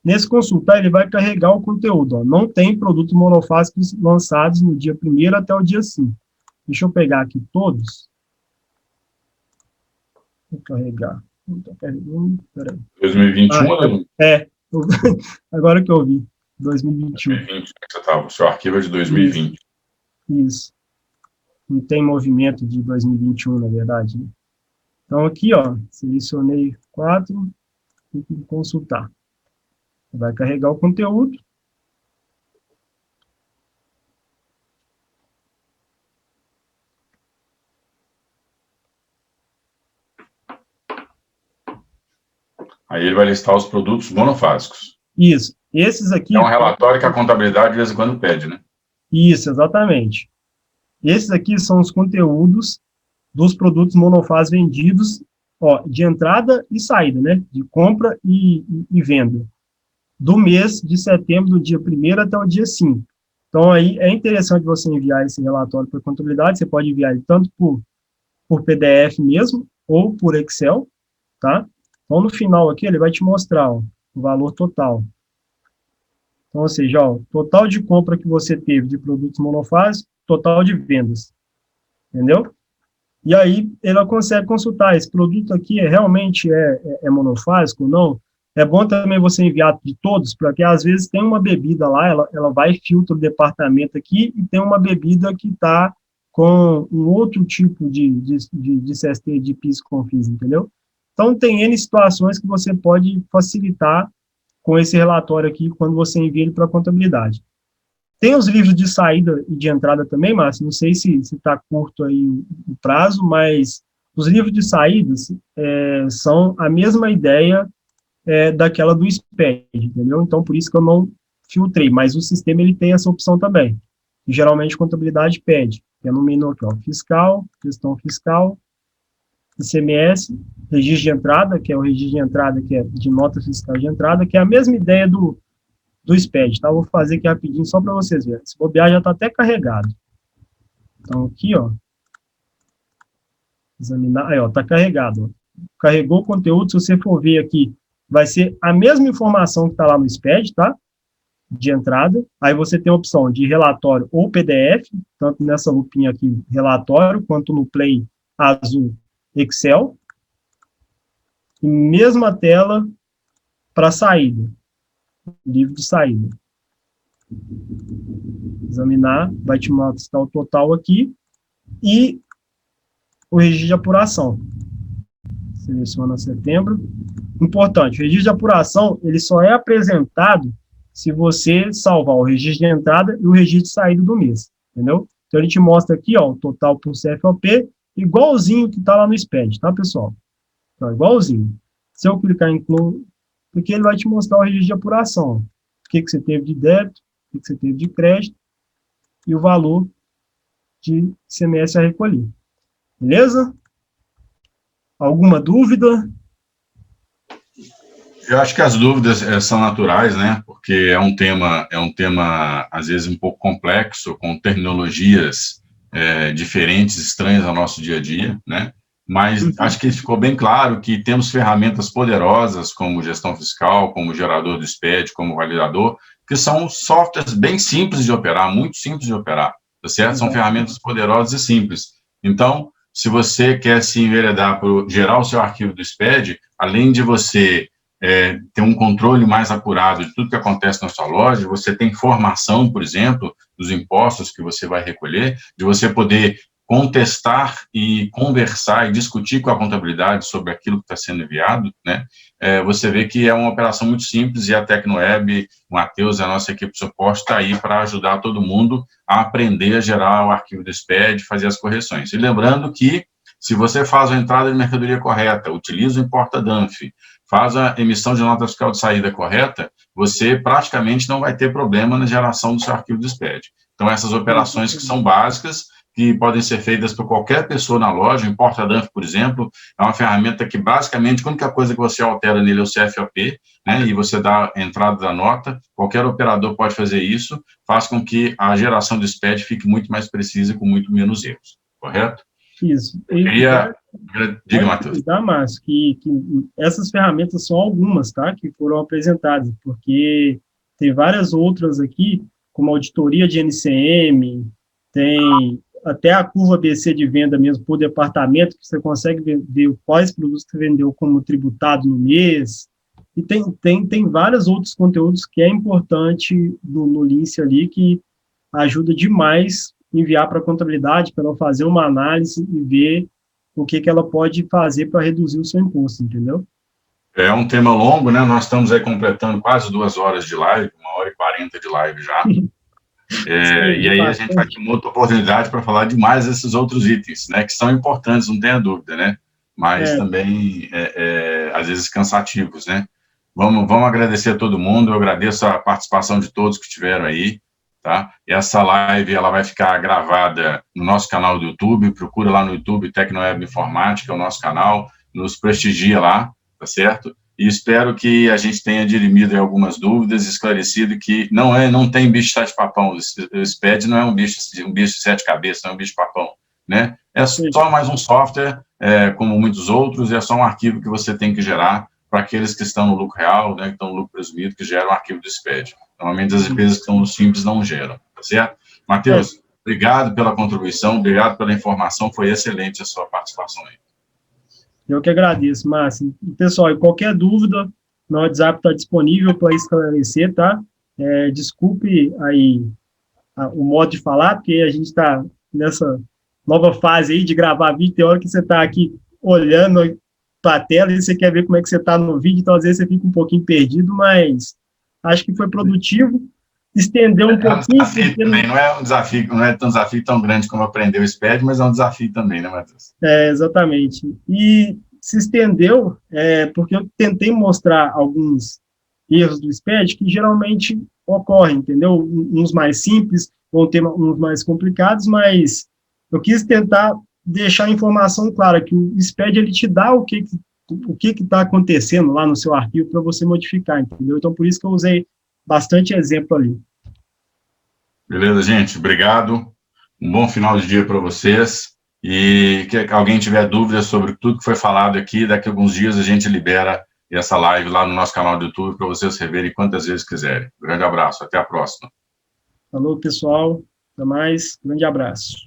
[SPEAKER 2] Nesse consultar, ele vai carregar o conteúdo. Ó. Não tem produtos monofásicos lançados no dia 1º até o dia 5. Deixa eu pegar aqui todos. Vou carregar. Não está carregando. Peraí.
[SPEAKER 1] 2021,
[SPEAKER 2] agora que eu vi. 2021.
[SPEAKER 1] 2020, você estava. O seu arquivo é de 2020.
[SPEAKER 2] Isso. Não tem movimento de 2021, na verdade. Né? Então, aqui, ó, selecionei 4, clique em consultar. Vai carregar o conteúdo.
[SPEAKER 1] Aí ele vai listar os produtos monofásicos.
[SPEAKER 2] Isso. Esses aqui...
[SPEAKER 1] É um relatório que a contabilidade de vez em quando pede, né?
[SPEAKER 2] Isso, exatamente. Esses aqui são os conteúdos dos produtos monofásicos vendidos, ó, de entrada e saída, né? De compra e venda. Do mês de setembro, do dia 1º até o dia 5. Então, aí é interessante você enviar esse relatório para a contabilidade, você pode enviar ele tanto por PDF mesmo, ou por Excel, tá? Então, no final aqui, ele vai te mostrar, ó, o valor total. Então, ou seja, ó, total de compra que você teve de produtos monofásicos, total de vendas. Entendeu? E aí, ela consegue consultar, esse produto aqui realmente é monofásico ou não? É bom também você enviar de todos, porque às vezes tem uma bebida lá, ela vai filtra o departamento aqui, e tem uma bebida que está com um outro tipo de CST, de PIS e COFINS, entendeu? Então, tem N situações que você pode facilitar com esse relatório aqui, quando você envia ele para a contabilidade. Tem os livros de saída e de entrada também, Márcio, não sei se está curto aí o prazo, mas os livros de saídas são a mesma ideia daquela do SPED, entendeu? Então, por isso que eu não filtrei, mas o sistema ele tem essa opção também. E, geralmente, a contabilidade pede, que é no menu aqui, ó, fiscal, gestão fiscal, ICMS, registro de entrada, que é o registro de entrada, que é de nota fiscal de entrada, que é a mesma ideia do SPED, tá? Eu vou fazer aqui rapidinho, só para vocês verem. Esse bobear já está até carregado. Então, aqui, ó, examinar, aí, ó, tá carregado, ó. Carregou o conteúdo, se você for ver aqui, vai ser a mesma informação que está lá no SPED, tá? De entrada. Aí você tem a opção de relatório ou PDF, tanto nessa lupinha aqui, relatório, quanto no Play azul, Excel. E mesma tela para saída. Livro de saída. Examinar, vai te mostrar o total aqui. E o registro de apuração. Seleciona setembro. Importante, o registro de apuração, ele só é apresentado se você salvar o registro de entrada e o registro de saída do mês, entendeu? Então, ele te mostra aqui, ó, o total por CFOP, igualzinho que está lá no SPED, tá, pessoal? Então, igualzinho. Se eu clicar em Close, porque ele vai te mostrar o registro de apuração. O que você teve de débito, o que você teve de crédito e o valor de ICMS a recolher. Beleza? Alguma dúvida?
[SPEAKER 1] Eu acho que as dúvidas são naturais, né? Porque é um tema às vezes um pouco complexo, com terminologias diferentes, estranhas ao nosso dia a dia, né? Mas acho que ficou bem claro que temos ferramentas poderosas, como gestão fiscal, como gerador do SPED, como validador, que são softwares bem simples de operar, muito simples de operar, tá certo? São ferramentas poderosas e simples. Então, se você quer se enveredar por gerar o seu arquivo do SPED, além de você ter um controle mais apurado de tudo que acontece na sua loja, você tem informação, por exemplo, dos impostos que você vai recolher, de você poder contestar e conversar e discutir com a contabilidade sobre aquilo que está sendo enviado, né, você vê que é uma operação muito simples e a Tecnoeb, o Matheus, a nossa equipe de suporte está aí para ajudar todo mundo a aprender a gerar o arquivo do SPED, fazer as correções. E lembrando que, se você faz a entrada de mercadoria correta, utiliza o importa-DANF, faz a emissão de nota fiscal de saída correta, você praticamente não vai ter problema na geração do seu arquivo do SPED. Então, essas operações que são básicas, que podem ser feitas por qualquer pessoa na loja, o importa-DANF, por exemplo, é uma ferramenta que, basicamente, a única coisa que você altera nele é o CFOP, né, e você dá a entrada da nota, qualquer operador pode fazer isso, faz com que a geração do SPED fique muito mais precisa e com muito menos erros, correto?
[SPEAKER 2] Isso.
[SPEAKER 1] Diga, Matheus.
[SPEAKER 2] Márcio, que essas ferramentas são algumas, tá, que foram apresentadas, porque tem várias outras aqui, como auditoria de NCM, tem até a curva BC de venda mesmo por departamento, que você consegue ver quais produtos que vendeu como tributado no mês, e tem vários outros conteúdos que é importante no Lince ali, que ajuda demais enviar para a contabilidade, para ela fazer uma análise e ver o que ela pode fazer para reduzir o seu imposto, entendeu?
[SPEAKER 1] É um tema longo, né? Nós estamos aí completando quase 2 horas de live, 1h40 de live já. E aí a gente vai ter uma outra oportunidade para falar de mais desses outros itens, né? Que são importantes, não tenha dúvida, né? Mas também, às vezes, cansativos, né? Vamos agradecer a todo mundo, eu agradeço a participação de todos que estiveram aí, tá? Essa live, ela vai ficar gravada no nosso canal do YouTube, procura lá no YouTube, Tecnoeb Informática, é o nosso canal, nos prestigia lá, tá certo? E espero que a gente tenha dirimido algumas dúvidas, esclarecido que não tem bicho de 7 papão, o SPED não é um bicho de 7 cabeças, não é um bicho de papão, né? É só mais um software, como muitos outros, é só um arquivo que você tem que gerar para aqueles que estão no lucro real, né, que estão no lucro presumido, que geram um arquivo do SPED. Normalmente as empresas que estão no simples não geram, tá certo? Matheus, obrigado pela contribuição, obrigado pela informação, foi excelente a sua participação aí. Eu
[SPEAKER 2] que agradeço, Márcio. Pessoal, qualquer dúvida, meu WhatsApp está disponível para esclarecer, tá? Desculpe aí o modo de falar, porque a gente está nessa nova fase aí de gravar vídeo, tem hora que você está aqui olhando para a tela e você quer ver como é que você está no vídeo, então às vezes você fica um pouquinho perdido, mas acho que foi produtivo, estendeu um pouquinho.
[SPEAKER 1] Também, não é um desafio tão grande como aprender o SPED, mas é um desafio também, né, Matheus?
[SPEAKER 2] Exatamente. E se estendeu, porque eu tentei mostrar alguns erros do SPED que geralmente ocorrem, entendeu? Uns mais simples, vão ter uns mais complicados, mas eu quis tentar deixar a informação clara, que o SPED, ele te dá o que está acontecendo lá no seu arquivo para você modificar, entendeu? Então, por isso que eu usei bastante exemplo ali.
[SPEAKER 1] Beleza, gente? Obrigado. Um bom final de dia para vocês. E que alguém tiver dúvidas sobre tudo que foi falado aqui, daqui a alguns dias a gente libera essa live lá no nosso canal do YouTube para vocês reverem quantas vezes quiserem. Grande abraço. Até a próxima.
[SPEAKER 2] Falou, pessoal. Até mais. Grande abraço.